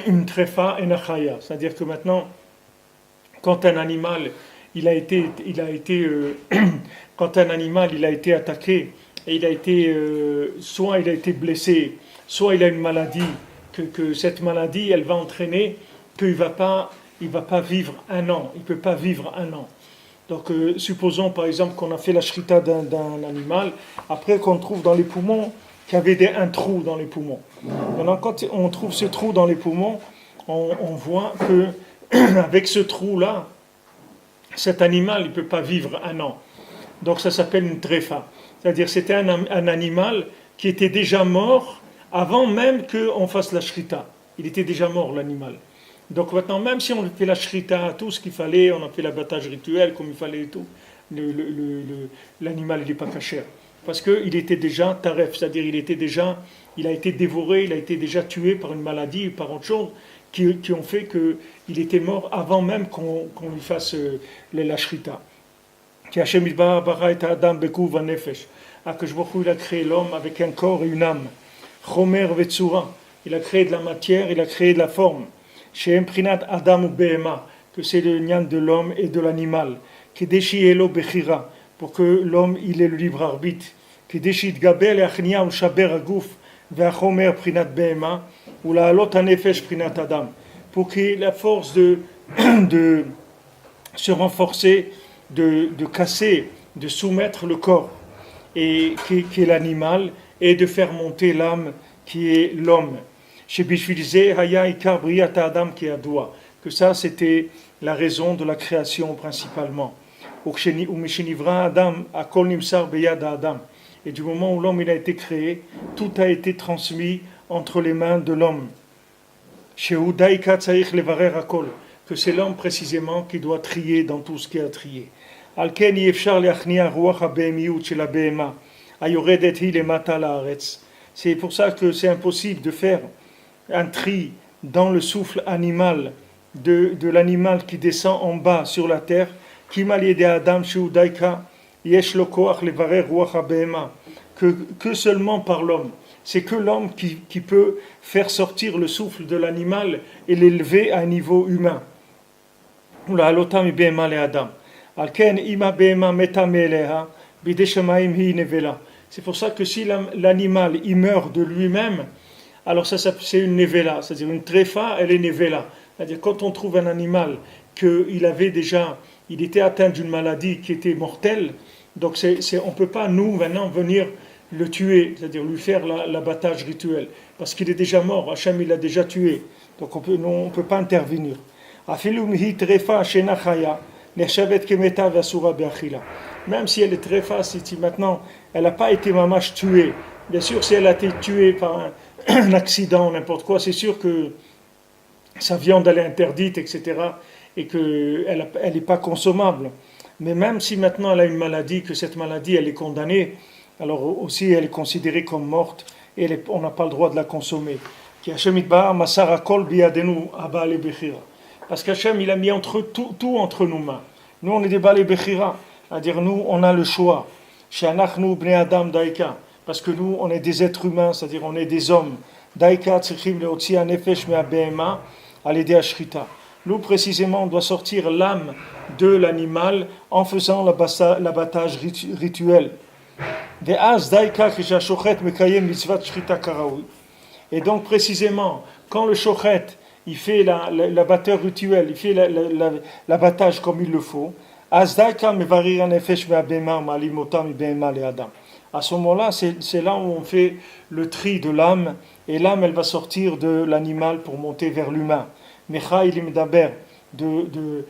une trefa est Nachaya, c'est-à-dire que maintenant, quand un animal quand un animal il a été attaqué, et soit il a été blessé, soit il a une maladie, que cette maladie, elle va entraîner qu'il ne va pas vivre un an, il ne peut pas vivre un an. Donc, supposons par exemple qu'on a fait la shrita d'un animal, après qu'on trouve dans les poumons qu'il y avait un trou dans les poumons. Maintenant, quand on trouve ce trou dans les poumons, on voit que avec ce trou-là, cet animal il ne peut pas vivre un an. Donc ça s'appelle une tréfa. C'est-à-dire c'était un animal qui était déjà mort avant même qu'on fasse la shrita. Il était déjà mort, l'animal. Donc maintenant, même si on fait la shrita, tout ce qu'il fallait, on a fait l'abattage rituel comme il fallait et tout, l'animal il n'est pas kasher. Parce qu'il était déjà taref, c'est-à-dire il a été dévoré, il a été déjà tué par une maladie, par autre chose, qui ont fait qu'il était mort avant même qu'on lui fasse la shrita. Que il a créé l'homme avec un corps et une âme. Chomer vetsura, il a créé de la matière, il a créé de la forme. Chez Imprinat Adam ou Behema, que c'est le lien de l'homme et de l'animal. Kedeshi elo bechira, pour que l'homme il ait le libre arbitre. Kedeshi tgabel achnia ou shaber aguf ve'achomer prinat Behema ou la alot hanefesh prinat Adam, pour qu'il ait la force de se renforcer, de casser, de soumettre le corps et qui est l'animal, et de faire monter l'âme qui est l'homme. Que ça c'était la raison de la création principalement. Et du moment où l'homme il a été créé, tout a été transmis entre les mains de l'homme. Que c'est l'homme précisément qui doit trier dans tout ce qui a trié. C'est pour ça que c'est impossible de faire un tri dans le souffle animal de l'animal qui descend en bas sur la terre, que seulement par l'homme. C'est que l'homme qui peut faire sortir le souffle de l'animal et l'élever à un niveau humain. C'est pour ça que si l'animal il meurt de lui-même, alors ça c'est une nevela, c'est-à-dire une tréfa, elle est nevela. C'est-à-dire quand on trouve un animal il était atteint d'une maladie qui était mortelle, donc on ne peut pas nous maintenant venir le tuer, c'est-à-dire lui faire l'abattage rituel, parce qu'il est déjà mort, Hachem il l'a déjà tué, donc on peut pas intervenir. Même si elle est très facile, si maintenant elle n'a pas été mamash tuée, bien sûr si elle a été tuée par un accident, n'importe quoi, c'est sûr que sa viande elle est interdite, etc. et qu'elle n'est pas consommable. Mais même si maintenant elle a une maladie, que cette maladie elle est condamnée, alors aussi elle est considérée comme morte et on n'a pas le droit de la consommer. Parce qu'Hachem, il a mis tout entre nos mains. Nous, on est des balais bechira. C'est-à-dire, nous, on a le choix. Chez Anachnu, Bnei Adam, Daika. Parce que nous, on est des êtres humains, c'est-à-dire, on est des hommes. Daika, Tzrichim, Leotzi, Anefesh, Mea Behema, à l'aider à Shrita. Nous, précisément, on doit sortir l'âme de l'animal en faisant l'abattage rituel. Et donc, précisément, quand le shochet, il fait l'abatteur rituel, il fait l'abattage comme il le faut, à ce moment-là, c'est là où on fait le tri de l'âme, et l'âme, elle va sortir de l'animal pour monter vers l'humain. Mechaïl Medaber, de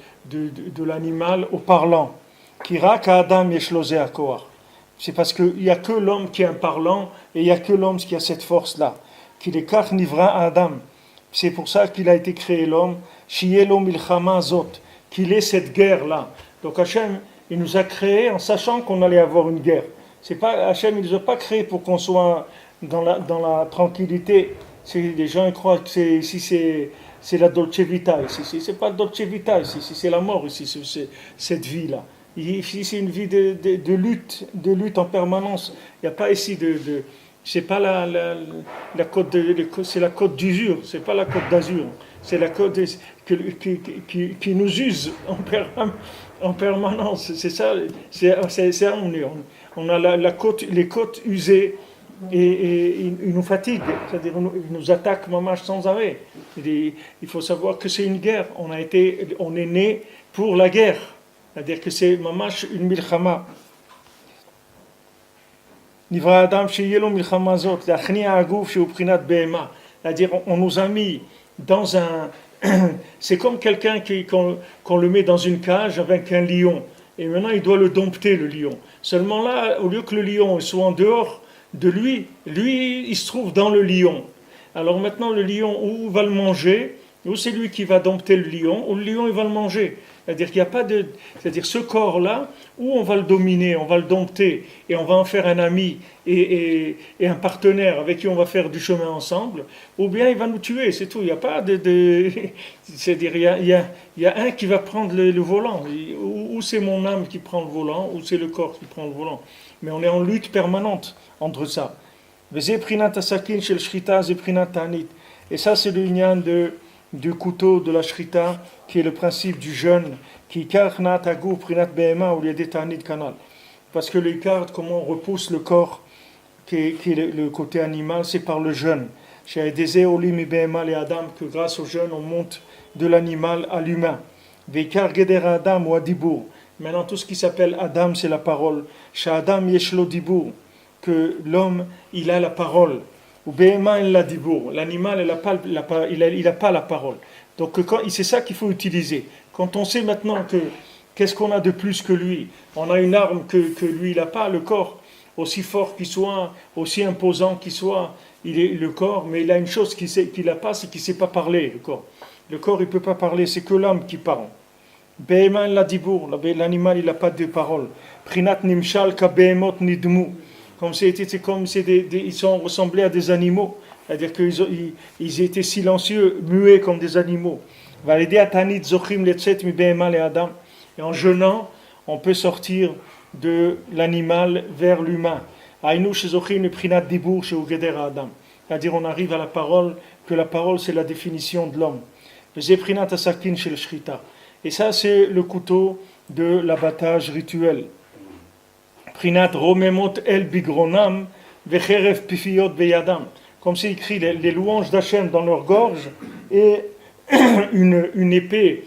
l'animal au parlant. Kiraka Adam Yeshlozé Akoar. C'est parce qu'il n'y a que l'homme qui est un parlant, et il n'y a que l'homme qui a cette force-là. Qu'il est Kach Nivra Adam. C'est pour ça qu'il a été créé l'homme. Shielo Milchama Zot. Qu'il ait cette guerre-là. Donc Hachem, il nous a créés en sachant qu'on allait avoir une guerre. C'est pas, Hachem, il ne nous a pas créés pour qu'on soit dans la tranquillité. Les gens ils croient que c'est la Dolce Vita. Ici, c'est pas la Dolce Vita, ici, c'est la mort, ici, c'est cette vie-là. Ici, c'est une vie de lutte en permanence. Il n'y a pas ici c'est pas la côte c'est la côte d'usure, c'est pas la côte d'azur. C'est la côte qui nous use en permanence. C'est ça, on a les côtes usées et ils nous fatiguent, c'est-à-dire ils nous attaquent mamash sans arrêt. Il faut savoir que c'est une guerre. On est né pour la guerre, c'est-à-dire que c'est mamash une milchama. Nivra Adam sheyelo milchama zot, l'achnia aguf sheuprinat behema. C'est-à-dire on nous a mis dans un c'est comme quelqu'un qu'on le met dans une cage avec un lion et maintenant il doit le dompter, le lion. Seulement là, au lieu que le lion soit en dehors de lui il se trouve dans le lion. Alors maintenant le lion, ou va le manger, ou c'est lui qui va dompter le lion, ou le lion il va le manger. C'est-à-dire qu'il n'y a pas c'est-à-dire ce corps-là, où on va le dominer, on va le dompter, et on va en faire un ami et un partenaire avec qui on va faire du chemin ensemble, ou bien il va nous tuer, c'est tout. Il n'y a pas c'est-à-dire il y a un qui va prendre le volant, ou c'est mon âme qui prend le volant, ou c'est le corps qui prend le volant. Mais on est en lutte permanente entre ça. Et ça c'est le lien du couteau de la shrita, qui est le principe du jeûne, parce que l'écart, comment on repousse le corps, qui est le côté animal, c'est par le jeûne. Que grâce au jeûne, on monte de l'animal à l'humain. Maintenant, tout ce qui s'appelle Adam, c'est la parole. Que l'homme, il a la parole. Ou Behema il la dibour. L'animal, il n'a pas la parole. Donc c'est ça qu'il faut utiliser. Quand on sait maintenant qu'est-ce qu'on a de plus que lui, on a une arme que lui il n'a pas, le corps, aussi fort qu'il soit, aussi imposant qu'il soit, il est le corps, mais il a une chose qu'il n'a pas, c'est qu'il ne sait pas parler, le corps. Le corps il ne peut pas parler, c'est que l'âme qui parle. Behema il la dibour. L'animal il n'a pas de parole. Prinat nimshal ka behemot nidmu. Ils sont ressemblés à des animaux, c'est-à-dire qu'ils étaient silencieux, muets comme des animaux. Et en jeûnant, on peut sortir de l'animal vers l'humain. C'est-à-dire on arrive à la parole, que la parole c'est la définition de l'homme. Et ça c'est le couteau de l'abattage rituel. Prinat romemot el bigronam vecherev pifiyot beyadam. Comme c'est écrit les louanges d'Hachem dans leur gorge et une épée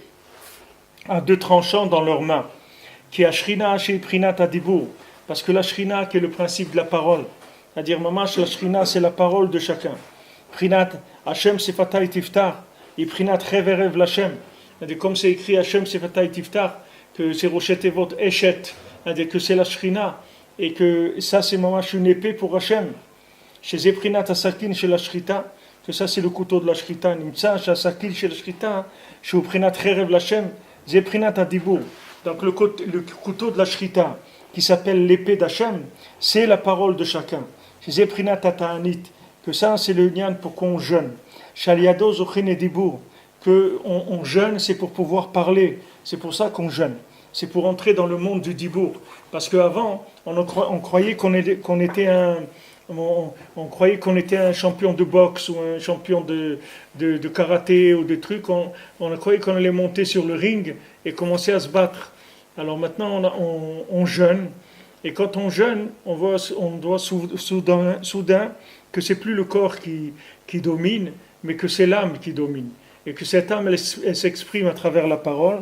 à deux tranchants dans leurs mains. Qui a shrina chez prinat adibur. Parce que la shrina qui est le principe de la parole. C'est-à-dire, mamash, la shrina c'est la parole de chacun. Prinat Hachem sefatay tiftar. Et prinat cheverev l'Hachem. C'est-à-dire, comme c'est écrit Hachem sefatay tiftar, que c'est rochet et votre échet. C'est-à-dire que c'est la shrina et que ça c'est mamash une épée pour Hachem. Chez Zeprinat Asakin chez la shrita, que ça c'est le couteau de la shrita. Nimtsa Asakin chez la shrita, chez Uprinat Cherev l'Hachem, Zeprinat Adibur. Donc le couteau de la shrita qui s'appelle l'épée d'Hachem, c'est la parole de chacun. Chez Zeprinat Ataanit, que ça c'est le lien pour qu'on jeûne. Shaliado Zochin Edibur, qu'on jeûne, c'est pour pouvoir parler. C'est pour ça qu'on jeûne. C'est pour entrer dans le monde du dibour. Parce qu'avant, on croyait qu'on était on croyait qu'on était un champion de boxe ou un champion de karaté ou de trucs. On croyait qu'on allait monter sur le ring et commencer à se battre. Alors maintenant, on jeûne. Et quand on jeûne, on doit soudain que c'est plus le corps qui domine, mais que c'est l'âme qui domine. Et que cette âme, elle s'exprime à travers la parole.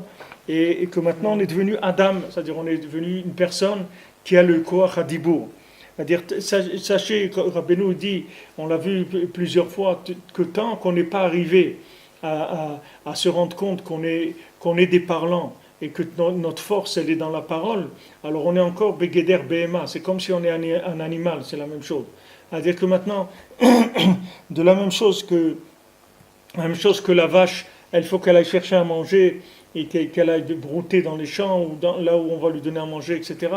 Et que maintenant, on est devenu Adam, c'est-à-dire on est devenu une personne qui a le koach hadibour. C'est-à-dire, sachez, Rabbeinu dit, on l'a vu plusieurs fois, que tant qu'on n'est pas arrivé à se rendre compte qu'on est des parlants, et que notre force, elle est dans la parole, alors on est encore Begeder Behema. C'est comme si on est un animal, c'est la même chose. C'est-à-dire que maintenant, de la même chose que la vache, il faut qu'elle aille chercher à manger et qu'elle aille brouter dans les champs ou là où on va lui donner à manger, etc.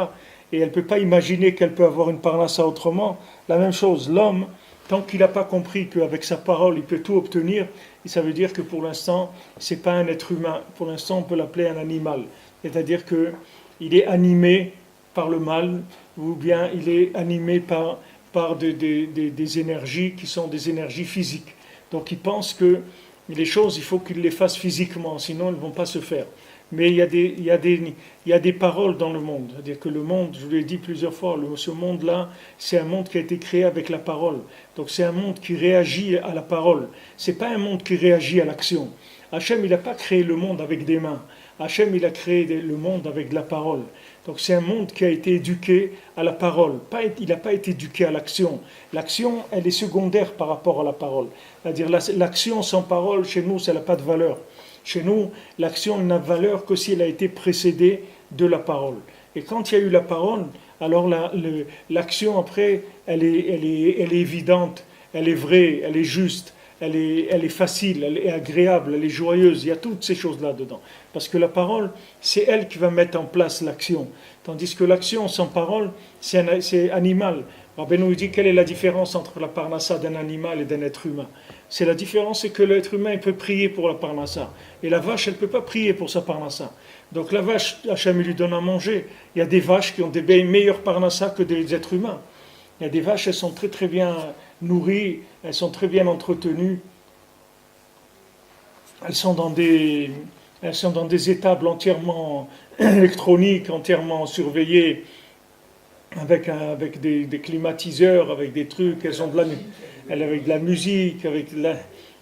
Et elle ne peut pas imaginer qu'elle peut avoir une parnassa autrement. La même chose, l'homme, tant qu'il n'a pas compris qu'avec sa parole, il peut tout obtenir, ça veut dire que pour l'instant, ce n'est pas un être humain. Pour l'instant, on peut l'appeler un animal. C'est-à-dire qu'il est animé par le mal, ou bien il est animé par des énergies qui sont des énergies physiques. Donc il pense que les choses, il faut qu'il les fasse physiquement, sinon elles ne vont pas se faire. Mais il y a des paroles dans le monde. C'est-à-dire que le monde, je vous l'ai dit plusieurs fois, ce monde-là, c'est un monde qui a été créé avec la parole. Donc c'est un monde qui réagit à la parole. Ce n'est pas un monde qui réagit à l'action. Hachem, il n'a pas créé le monde avec des mains. Hachem, il a créé le monde avec de la parole. Donc c'est un monde qui a été éduqué à la parole. Il n'a pas été éduqué à l'action. L'action, elle est secondaire par rapport à la parole. C'est-à-dire l'action sans parole, chez nous, ça n'a pas de valeur. Chez nous, l'action n'a de valeur que si elle a été précédée de la parole. Et quand il y a eu la parole, alors l'action après, elle est évidente, elle est vraie, elle est juste, elle est facile, elle est agréable, elle est joyeuse. Il y a toutes ces choses-là dedans. Parce que la parole, c'est elle qui va mettre en place l'action. Tandis que l'action sans parole, c'est animal. Rabbi nous dit quelle est la différence entre la parnassa d'un animal et d'un être humain. C'est la différence, c'est que l'être humain il peut prier pour la parnassa. Et la vache, elle ne peut pas prier pour sa parnassa. Donc la vache, Hachem lui donne à manger. Il y a des vaches qui ont des meilleures parnassa que des êtres humains. Il y a des vaches, elles sont très très bien nourries, elles sont très bien entretenues. Elles sont dans des étables entièrement électroniques, entièrement surveillées, avec des climatiseurs, avec des trucs, avec de la musique,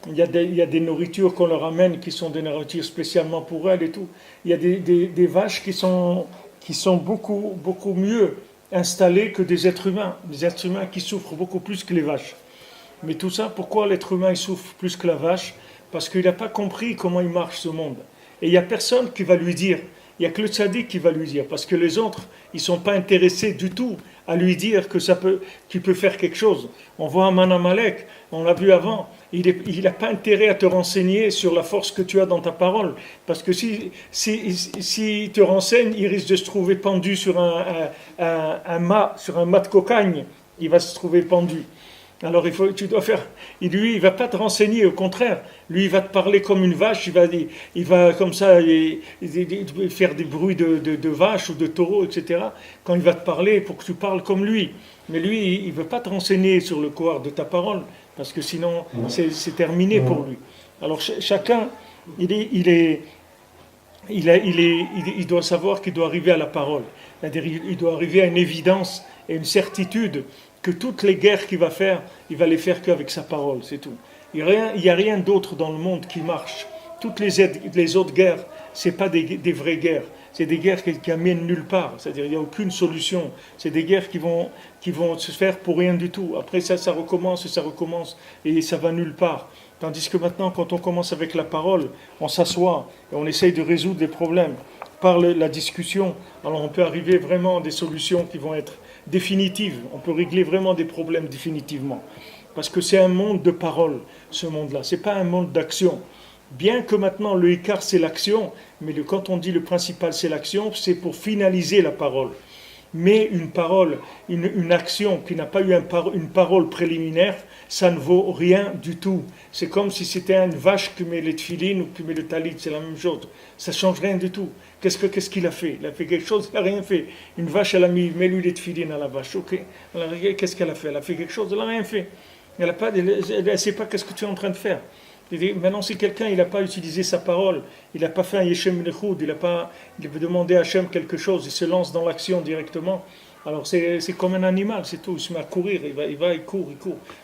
il y a des nourritures qu'on leur amène qui sont des nourritures spécialement pour elles et tout. Il y a des vaches qui sont beaucoup, beaucoup mieux installées que des êtres humains qui souffrent beaucoup plus que les vaches. Mais tout ça, pourquoi l'être humain il souffre plus que la vache? Parce qu'il n'a pas compris comment il marche ce monde. Et il n'y a personne qui va lui dire. Il n'y a que le tzaddik qui va lui dire, parce que les autres, ils ne sont pas intéressés du tout à lui dire qu'il peut faire quelque chose. On voit Aman Amalek, on l'a vu avant, il n'a pas intérêt à te renseigner sur la force que tu as dans ta parole, parce que si te renseigne, il risque de se trouver pendu sur un mât de cocagne, il va se trouver pendu. Alors tu dois faire. Lui, il va pas te renseigner, au contraire. Lui, il va te parler comme une vache. Il va comme ça faire des bruits de vache ou de taureau, etc. Quand il va te parler, pour que tu parles comme lui. Mais lui, il veut pas te renseigner sur le corps de ta parole, parce que sinon, c'est terminé pour lui. Alors chacun, il doit savoir qu'il doit arriver à la parole. C'est-à-dire, il doit arriver à une évidence et une certitude que toutes les guerres qu'il va faire, il va les faire qu'avec sa parole, c'est tout. Il n'y a rien d'autre dans le monde qui marche. Toutes les autres guerres, ce n'est pas des vraies guerres. C'est des guerres qui amènent nulle part. C'est-à-dire qu'il n'y a aucune solution. C'est des guerres qui vont se faire pour rien du tout. Après ça recommence et ça va nulle part. Tandis que maintenant, quand on commence avec la parole, on s'assoit et on essaye de résoudre des problèmes par la discussion. Alors on peut arriver vraiment à des solutions qui vont être définitives. On peut régler vraiment des problèmes définitivement. Parce que c'est un monde de parole, ce monde-là. Ce n'est pas un monde d'action. Bien que maintenant le écart c'est l'action, mais quand on dit le principal c'est l'action, c'est pour finaliser la parole. Mais une parole, une action qui n'a pas eu une parole préliminaire, ça ne vaut rien du tout. C'est comme si c'était une vache qui met les tefilines ou qui met le talit, c'est la même chose. Ça ne change rien du tout. Qu'est-ce qu'il a fait? Il a fait quelque chose, il n'a rien fait. Une vache, elle a mis, mets-lui les tefilines à la vache, ok. Alors, qu'est-ce qu'elle a fait? Elle a fait quelque chose, elle n'a rien fait. Elle ne sait pas qu'est-ce que tu es en train de faire. Maintenant, si quelqu'un il n'a pas utilisé sa parole, il n'a pas fait un Yeshem Lechoud, il veut demander à Hachem quelque chose, il se lance dans l'action directement, alors c'est comme un animal, c'est tout, il se met à courir, il court.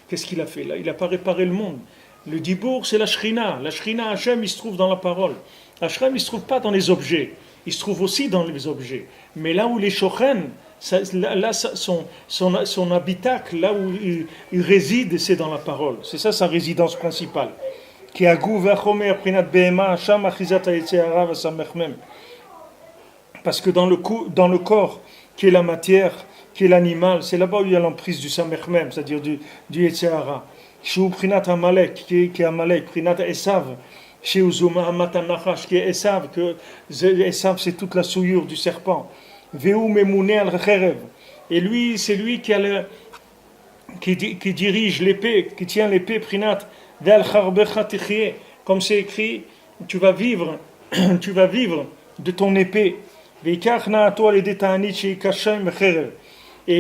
Qu'est-ce qu'il a fait là? Il n'a pas réparé le monde. Le Dibour, c'est la Shrina. La Shrina, Hachem, il se trouve dans la parole. Hachem, il ne se trouve pas dans les objets, il se trouve aussi dans les objets. Mais là où les Shochen, son habitacle, là où il réside, c'est dans la parole. C'est ça sa résidence principale. Parce que dans le corps, qui est la matière, qui est l'animal, c'est là-bas où il y a l'emprise du Samechmem, c'est-à-dire du Yetzirah. Chez Prinat Amalek, qui est Amalek, Prinat Esav, chez Uzuma Amatanachash, qui est Esav, que Esav c'est toute la souillure du serpent. Veu Memouné al-Kherev. Et lui, c'est lui qui dirige l'épée, qui tient l'épée, Prinat. Comme c'est écrit, tu vas vivre de ton épée. Et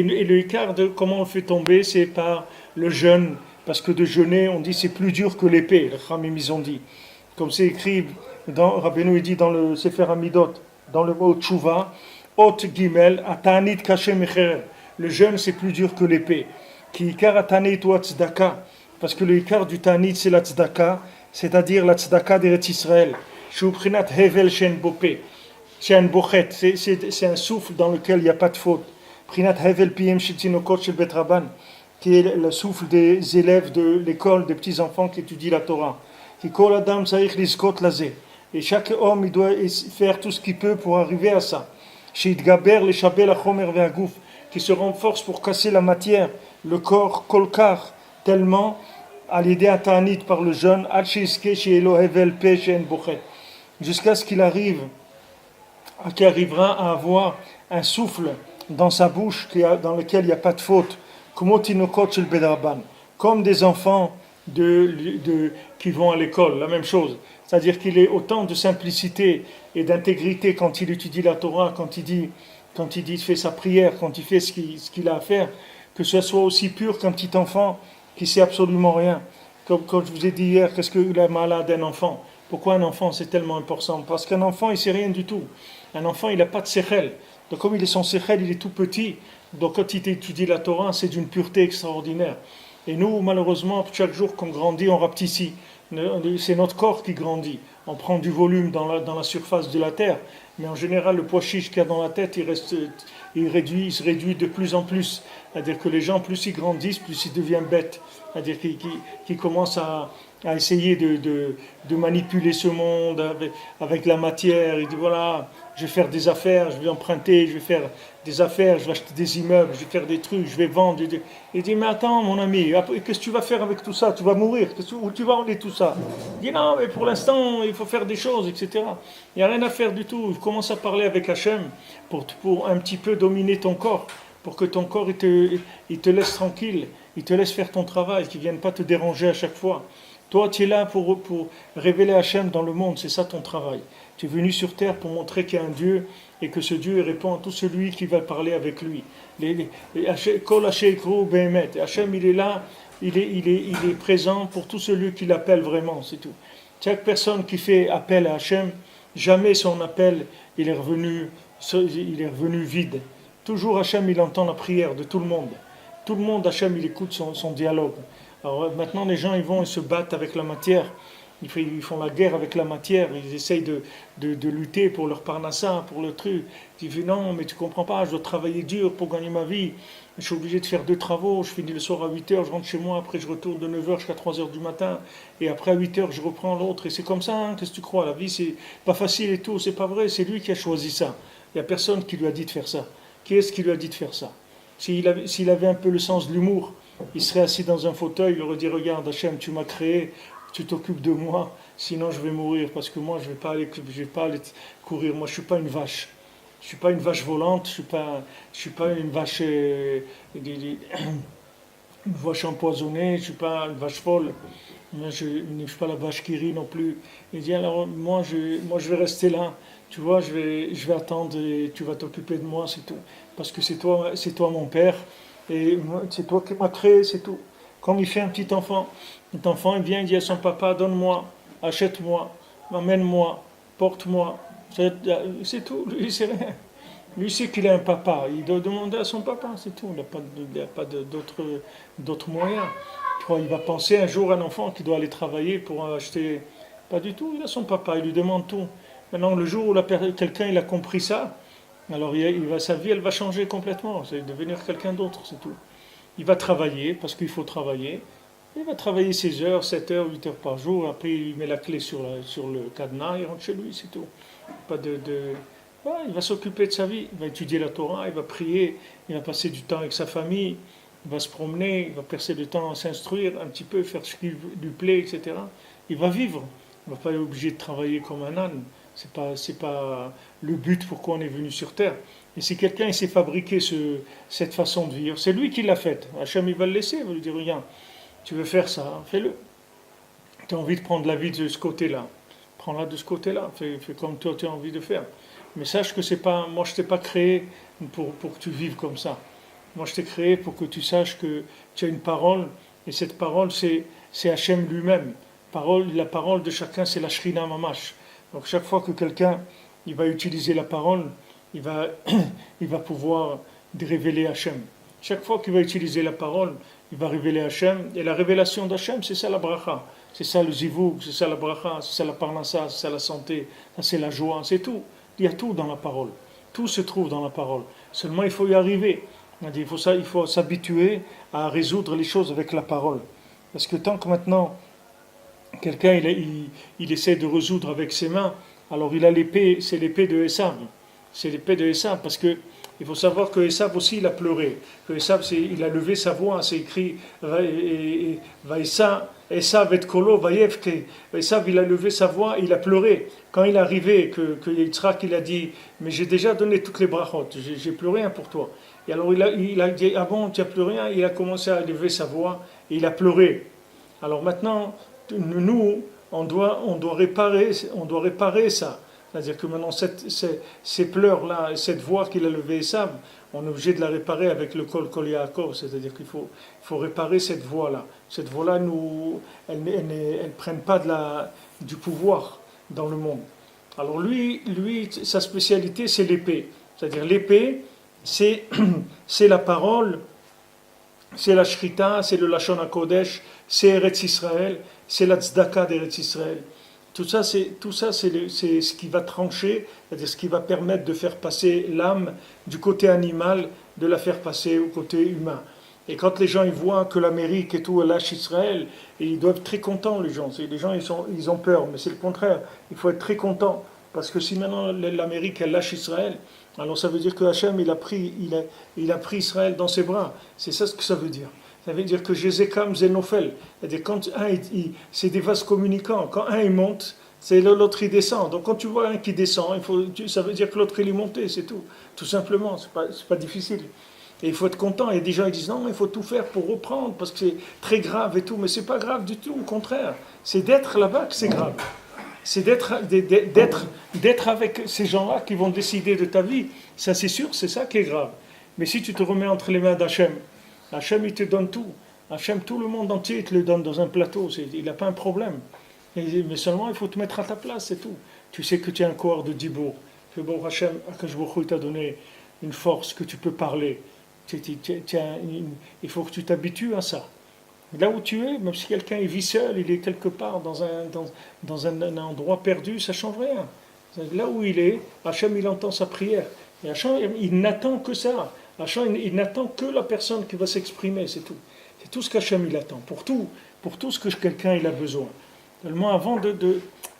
le écart de comment on fait tomber, c'est par le jeûne, parce que de jeûner, on dit c'est plus dur que l'épée. Les Khamim ils ont dit, comme c'est écrit Rabbeinu il dit dans le Sefer Amidot, dans le mot Tchouva, Ot Gimel Atanit Kashem Mecherev. Le jeûne c'est plus dur que l'épée. Ki ikar atanit wa tzedaka. Parce que le ikar du Tanit, c'est la tzedaka, c'est-à-dire la tzedaka d'Eretz Israël. Shubrinat hevel shen bopé. C'est un bochet, c'est un souffle dans lequel il n'y a pas de faute. Prinat hevel piem shetinokot shel bet Rabban, qui est le souffle des élèves de l'école, des petits-enfants qui étudient la Torah. Ki kol adam tzarich lizkot lazeh. Et chaque homme, il doit faire tout ce qu'il peut pour arriver à ça. Sheitgaber leshabel hachomer ve'aguf, qui se renforce pour casser la matière, le corps, kolkar, tellement à l'idée à Ta'anit par le jeûne, jusqu'à ce qu'il arrivera à avoir un souffle dans sa bouche dans lequel il n'y a pas de faute, comme des enfants qui vont à l'école, la même chose. C'est-à-dire qu'il est autant de simplicité et d'intégrité quand il étudie la Torah, quand il fait sa prière, quand il fait ce qu'il a à faire, que ce soit aussi pur qu'un petit enfant qui sait absolument rien. Comme je vous ai dit hier, qu'est-ce que la malade d'un enfant? Pourquoi un enfant c'est tellement important? Parce qu'un enfant il sait rien du tout. Un enfant il n'a pas de séchel. Donc comme il est son séchel, il est tout petit. Donc quand il étudie la Torah, c'est d'une pureté extraordinaire. Et nous, malheureusement, chaque jour qu'on grandit, on rapetissit. C'est notre corps qui grandit. On prend du volume dans la surface de la terre. Mais en général, le poids chiche qu'il y a dans la tête, il se réduit de plus en plus. C'est-à-dire que les gens, plus ils grandissent, plus ils deviennent bêtes. C'est-à-dire qu'ils commencent à essayer de manipuler ce monde avec la matière. Ils disent voilà, je vais faire des affaires, je vais emprunter, je vais faire des affaires, je vais acheter des immeubles, je vais faire des trucs, je vais vendre. Il dit mais attends mon ami, qu'est-ce que tu vas faire avec tout ça? Tu vas mourir, où tu vas emmener tout ça? Il dit non mais pour l'instant il faut faire des choses, etc. Il n'y a rien à faire du tout. Il commence à parler avec Hachem pour un petit peu dominer ton corps, pour que ton corps il te laisse tranquille, il te laisse faire ton travail, qu'il ne vienne pas te déranger à chaque fois. Toi, tu es là pour révéler Hachem dans le monde, c'est ça ton travail. Tu es venu sur terre pour montrer qu'il y a un Dieu et que ce Dieu répond à tout celui qui va parler avec lui. Hachem, il est là, il est présent pour tout celui qui l'appelle vraiment, c'est tout. Chaque personne qui fait appel à Hachem, jamais son appel il est revenu vide. Toujours Hachem, il entend la prière de tout le monde. Tout le monde, Hachem, il écoute son dialogue. Alors maintenant, les gens, ils se battent avec la matière. Ils font la guerre avec la matière. Ils essayent de lutter pour leur parnassa, pour le truc. Ils disent non, mais tu comprends pas, je dois travailler dur pour gagner ma vie. Je suis obligé de faire 2 travaux. Je finis le soir à 8h, je rentre chez moi. Après, je retourne de 9h jusqu'à 3h du matin. Et après, à 8h, je reprends l'autre. Et c'est comme ça, hein, qu'est-ce que tu crois? La vie, c'est pas facile et tout. C'est pas vrai, c'est lui qui a choisi ça. Il n'y a personne qui lui a dit de faire ça. Qui est-ce qui lui a dit de faire ça? S'il avait un peu le sens de l'humour, il serait assis dans un fauteuil, il aurait dit regarde Hachem, tu m'as créé, tu t'occupes de moi, sinon je vais mourir parce que moi je vais pas aller courir, moi je suis pas une vache. Je suis pas une vache volante, je suis pas une vache, une vache empoisonnée, je suis pas une vache folle. Moi, je ne suis pas la vache qui rit non plus. Il dit alors moi je vais rester là. Tu vois, je vais attendre et tu vas t'occuper de moi, c'est tout. Parce que c'est toi mon père et c'est toi qui m'as créé, c'est tout. Comme il fait un petit enfant il vient, il dit à son papa, donne-moi, achète-moi, amène-moi, porte-moi. C'est tout, lui c'est rien. Lui sait qu'il a un papa, il doit demander à son papa, c'est tout. Il n'a pas d'autres moyens. Il va penser un jour à un enfant qui doit aller travailler pour acheter. Pas du tout, il a son papa, il lui demande tout. Maintenant, le jour où quelqu'un il a compris ça, alors sa vie elle va changer complètement, c'est devenir quelqu'un d'autre, c'est tout. Il va travailler parce qu'il faut travailler. Il va travailler 6 heures, 7 heures, 8 heures par jour. Après, il met la clé sur le cadenas, il rentre chez lui, c'est tout. Pas voilà, il va s'occuper de sa vie. Il va étudier la Torah, il va prier, il va passer du temps avec sa famille, il va se promener, il va passer du temps à s'instruire un petit peu, faire ce qui lui plaît, etc. Il va vivre. Il ne va pas être obligé de travailler comme un âne. C'est pas le but pourquoi on est venu sur terre. Et si quelqu'un s'est fabriqué cette façon de vivre, c'est lui qui l'a faite. Hachem, il va le laisser, il va lui dire, regarde, tu veux faire ça, fais-le. Tu as envie de prendre la vie de ce côté-là, prends-la de ce côté-là, fais comme toi tu as envie de faire. Mais sache que c'est pas, moi je t'ai pas créé pour que tu vives comme ça. Moi je t'ai créé pour que tu saches que tu as une parole, et cette parole c'est Hachem lui-même. La parole de chacun c'est la Shrina Mamash. Donc chaque fois que quelqu'un il va utiliser la parole, il va, il va pouvoir révéler Hachem. Chaque fois qu'il va utiliser la parole, il va révéler Hachem. Et la révélation d'Hachem, c'est ça la bracha. C'est ça le zivouk, c'est ça la bracha, c'est ça la parnassa, c'est ça la santé, ça c'est la joie, c'est tout. Il y a tout dans la parole. Tout se trouve dans la parole. Seulement il faut y arriver. Il faut s'habituer à résoudre les choses avec la parole. Parce que tant que maintenant, quelqu'un il essaie de résoudre avec ses mains, alors il a l'épée, c'est l'épée de Esav. C'est l'épée de Esav parce que il faut savoir que Esav aussi il a pleuré. Que Esav il a levé sa voix, c'est écrit Esav et Kolo Vayevke. Esav il a levé sa voix, il a pleuré. Quand il est arrivé, que Yitzhak il a dit mais j'ai déjà donné toutes les brachot, j'ai plus rien pour toi. Et alors il a dit ah bon tu n'as plus rien, il a commencé à lever sa voix et il a pleuré. Alors maintenant nous on doit réparer ça. C'est-à-dire que maintenant, ces pleurs-là, cette voix qu'il a levée, Esav, on est obligé de la réparer avec le Kol Yaakov. C'est-à-dire qu'il faut réparer cette voix-là. Cette voix-là, elle ne prenne pas du pouvoir dans le monde. Alors lui, sa spécialité, c'est l'épée. C'est-à-dire l'épée, c'est la parole, c'est la Shrita, c'est le Lashon HaKodesh, c'est Eretz Israël, c'est la Tzedaka d'Eretz Israël. Tout ça, c'est ce qui va trancher, c'est-à-dire ce qui va permettre de faire passer l'âme du côté animal, de la faire passer au côté humain. Et quand les gens ils voient que l'Amérique et tout lâche Israël, et ils doivent être très contents, les gens. Les gens ils ont peur, mais c'est le contraire. Il faut être très content. Parce que si maintenant l'Amérique elle lâche Israël, alors ça veut dire que Hachem il a pris Israël dans ses bras. C'est ça ce que ça veut dire. Ça veut dire que Jézékam, Zénophel, c'est-à-dire quand c'est des vases communicants. Quand un il monte, c'est l'autre il descend. Donc quand tu vois un qui descend, ça veut dire que l'autre il est monté, c'est tout. Tout simplement, c'est pas difficile. Et il faut être content. Il y a des gens qui disent non, il faut tout faire pour reprendre parce que c'est très grave et tout. Mais c'est pas grave du tout, au contraire. C'est d'être là-bas que c'est grave. C'est d'être avec ces gens-là qui vont décider de ta vie. Ça c'est sûr, c'est ça qui est grave. Mais si tu te remets entre les mains d'Hachem, Hachem, il te donne tout. Hachem, tout le monde entier, il te le donne dans un plateau. Il n'a pas un problème. Mais seulement, il faut te mettre à ta place, c'est tout. Tu sais que tu as un corps de Dibour. Que bon, Hachem, il t'a donné une force, que tu peux parler. Il faut que tu t'habitues à ça. Là où tu es, même si quelqu'un vit seul, il est quelque part dans un endroit perdu, ça ne change rien. Là où il est, Hachem, il entend sa prière. Et Hachem, il n'attend que ça. Hachem, il n'attend que la personne qui va s'exprimer, c'est tout. C'est tout ce qu'Hachem il attend, pour tout ce que quelqu'un il a besoin. Tellement avant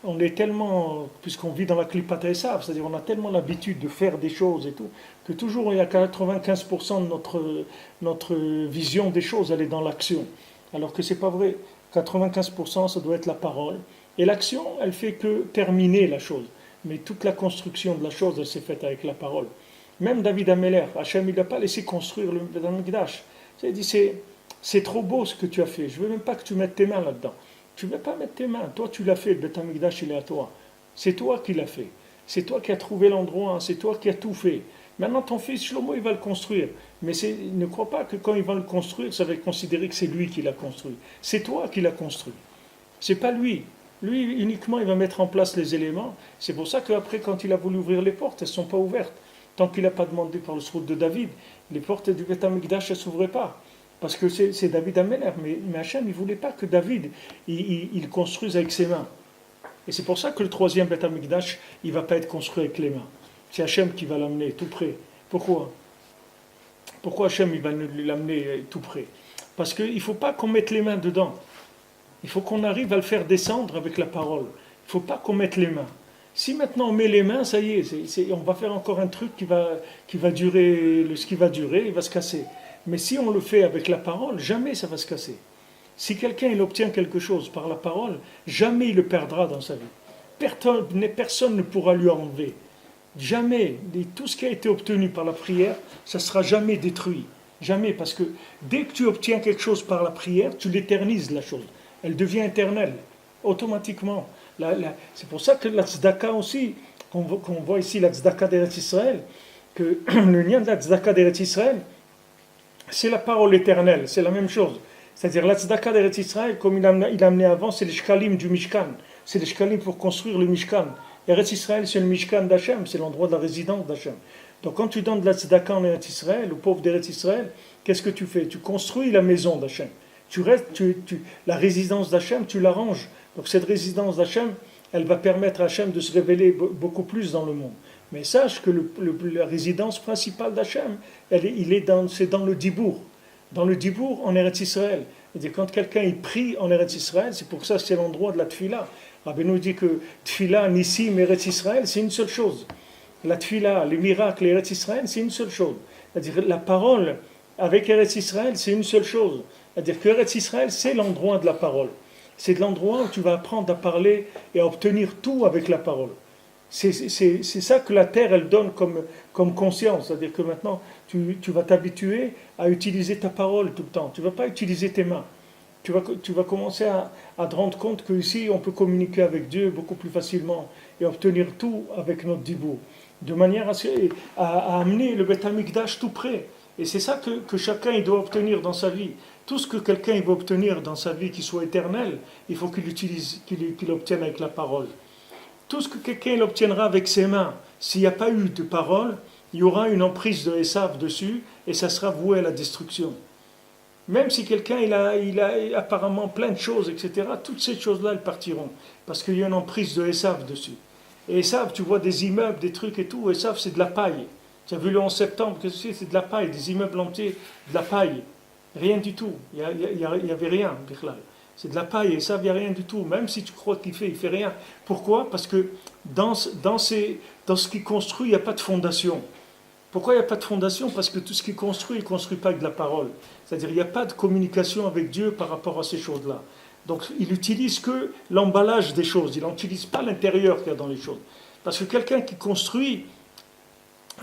on est tellement, puisqu'on vit dans la Klipat Esav, c'est-à-dire on a tellement l'habitude de faire des choses et tout, que toujours il y a 95% de notre vision des choses, elle est dans l'action. Alors que c'est pas vrai. 95% ça doit être la parole. Et l'action, elle fait que terminer la chose. mais toute la construction de la chose, elle s'est faite avec la parole. Même David Ameller, Hachem, il n'a pas laissé construire le Beth Amikdash. Il a dit, c'est trop beau ce que tu as fait, je ne veux même pas que tu mettes tes mains là-dedans. Tu ne veux pas mettre tes mains, toi tu l'as fait, le Beth Amikdash, il est à toi. C'est toi qui l'as fait. C'est toi qui as trouvé l'endroit, c'est toi qui as tout fait. Maintenant, ton fils Shlomo, il va le construire. Mais ne crois pas que quand il va le construire, ça va être considéré que c'est lui qui l'a construit. C'est toi qui l'as construit. C'est pas lui. Lui, uniquement, il va mettre en place les éléments. C'est pour ça qu'après, quand il a voulu ouvrir les portes, elles ne sont pas ouvertes. Tant qu'il n'a pas demandé par le srout de David, les portes du Beth Amikdash ne s'ouvraient pas. Parce que c'est David Ameller. Mais Hachem, il ne voulait pas que David il construise avec ses mains. Et c'est pour ça que le troisième Beth Amikdash, il ne va pas être construit avec les mains. C'est Hachem qui va l'amener tout près. Pourquoi Hachem il va l'amener tout près? Parce qu'il ne faut pas qu'on mette les mains dedans. Il faut qu'on arrive à le faire descendre avec la parole. Il ne faut pas qu'on mette les mains. Si maintenant on met les mains, ça y est, on va faire encore un truc qui va durer, ce qui va durer, il va se casser. Mais si on le fait avec la parole, jamais ça va se casser. Si quelqu'un il obtient quelque chose par la parole, jamais il le perdra dans sa vie. Personne ne pourra lui enlever. Jamais. Tout ce qui a été obtenu par la prière, ça ne sera jamais détruit. Jamais. Parce que dès que tu obtiens quelque chose par la prière, tu l'éternises la chose. Elle devient éternelle. Automatiquement. C'est pour ça que la tzedaka aussi, qu'on voit ici la tzedaka d'Eretz Israël, que le lien de la tzedaka d'Eretz Israël, c'est la parole éternelle. C'est la même chose. C'est-à-dire la tzedaka d'Eretz Israël, comme il a amené avant, c'est les shkalim du Mishkan. C'est les shkalim pour construire le Mishkan. Eretz Israël, c'est le Mishkan d'Hachem, c'est l'endroit de la résidence d'Hachem. Donc quand tu donnes de la tzedaka en Eretz Israël, au pauvre d'Eretz Israël, qu'est-ce que tu fais? Tu construis la maison d'Hachem. La résidence d'Hachem, tu l'arranges. Donc cette résidence d'Hachem, elle va permettre à Hachem de se révéler beaucoup plus dans le monde. Mais sache que la résidence principale d'Hachem, c'est dans le Dibour. Dans le Dibour, en Eretz Israël. C'est-à-dire quand quelqu'un il prie en Eretz Israël, c'est pour ça que c'est l'endroit de la Tfila. Rabbi nous dit que Tfila, Nissim, Eretz Israël, c'est une seule chose. La Tfila, les miracles, Eretz Israël, c'est une seule chose. C'est-à-dire la parole avec Eretz Israël, c'est une seule chose. C'est-à-dire que Eretz Israël, c'est l'endroit de la parole. C'est l'endroit où tu vas apprendre à parler et à obtenir tout avec la parole. C'est ça que la terre, elle donne comme conscience. C'est-à-dire que maintenant, tu vas t'habituer à utiliser ta parole tout le temps. Tu ne vas pas utiliser tes mains. Tu vas commencer à te rendre compte qu'ici, on peut communiquer avec Dieu beaucoup plus facilement et obtenir tout avec notre dibou. De manière à amener le Beth Amikdash tout près. Et c'est ça que chacun il doit obtenir dans sa vie. Tout ce que quelqu'un il veut obtenir dans sa vie qui soit éternel, il faut qu'il obtienne avec la parole. Tout ce que quelqu'un obtiendra avec ses mains, s'il n'y a pas eu de parole, il y aura une emprise de Esav dessus et ça sera voué à la destruction. Même si quelqu'un il a apparemment plein de choses, etc., toutes ces choses-là, elles partiront. Parce qu'il y a une emprise de Esav dessus. Et Esav, tu vois des immeubles, des trucs et tout, Esav c'est de la paille. Tu as vu le 11 septembre, qu'est-ce que c'est de la paille, des immeubles entiers, de la paille. Rien du tout. Il n'y avait rien, Bichlal. C'est de la paille, et ça, il n'y a rien du tout. Même si tu crois qu'il fait, il ne fait rien. Pourquoi? Parce que dans ce qu'il construit, il n'y a pas de fondation. Pourquoi il n'y a pas de fondation? Parce que tout ce qu'il construit, il ne construit pas avec de la parole. C'est-à-dire qu'il n'y a pas de communication avec Dieu par rapport à ces choses-là. Donc il n'utilise que l'emballage des choses. Il n'utilise pas l'intérieur qu'il y a dans les choses. Parce que quelqu'un qui construit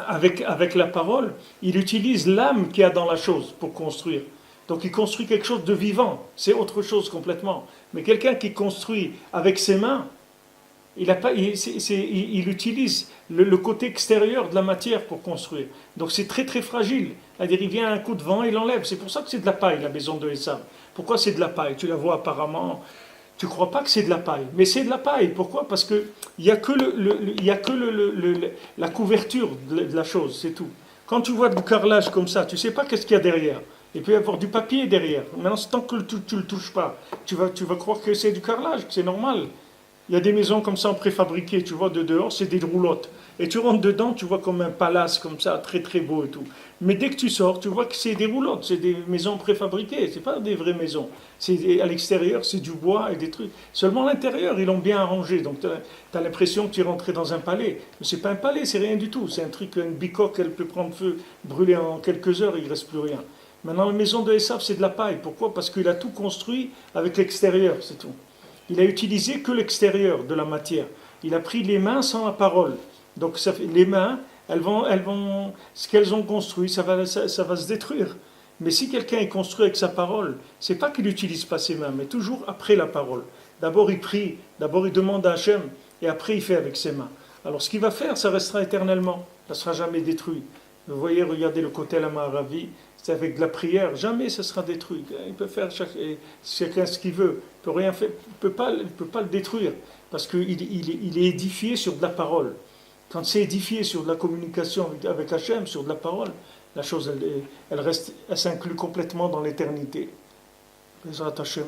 avec la parole, il utilise l'âme qu'il y a dans la chose pour construire. Donc il construit quelque chose de vivant, c'est autre chose complètement. Mais quelqu'un qui construit avec ses mains, il utilise le côté extérieur de la matière pour construire. Donc c'est très très fragile. C'est-à-dire il vient un coup de vent, il l'enlève. C'est pour ça que c'est de la paille, la maison de Esav. Pourquoi c'est de la paille? Tu la vois apparemment, tu ne crois pas que c'est de la paille. Mais c'est de la paille. Pourquoi? Parce qu'il n'y a que, la couverture de la chose, c'est tout. Quand tu vois du carrelage comme ça, tu ne sais pas qu'est-ce qu'il y a derrière. Il peut y avoir du papier derrière. Maintenant, tant que tu ne le touches pas, tu vas croire que c'est du carrelage, que c'est normal. Il y a des maisons comme ça en préfabriqué, tu vois, de dehors, c'est des roulottes. Et tu rentres dedans, tu vois comme un palace comme ça, très très beau et tout. Mais dès que tu sors, tu vois que c'est des roulottes, c'est des maisons préfabriquées, c'est pas des vraies maisons. À l'extérieur, c'est du bois et des trucs. Seulement l'intérieur, ils l'ont bien arrangé. Donc tu as l'impression que tu es rentré dans un palais. Mais c'est pas un palais, c'est rien du tout. C'est un truc, une bicoque, elle peut prendre feu, brûler en quelques heures, il ne reste plus rien. Maintenant, la maison de Esav, c'est de la paille. Pourquoi? Parce qu'il a tout construit avec l'extérieur, c'est tout. Il a utilisé que l'extérieur de la matière. il a pris les mains sans la parole. Donc les mains, ce qu'elles ont construit, ça va se détruire. Mais si quelqu'un est construit avec sa parole, c'est pas qu'il n'utilise pas ses mains, mais toujours après la parole. D'abord il prie, d'abord il demande à Hachem, et après il fait avec ses mains. Alors ce qu'il va faire, ça restera éternellement, ça ne sera jamais détruit. Vous voyez, regardez le côté la Maharavi, c'est avec de la prière, jamais ça sera détruit. Il peut faire chacun ce qu'il veut, il peut rien faire, il peut pas le détruire, parce qu'il est édifié sur de la parole. Quand c'est édifié sur de la communication avec Hachem, sur de la parole, la chose, elle s'inclut complètement dans l'éternité. Bezrat Hachem.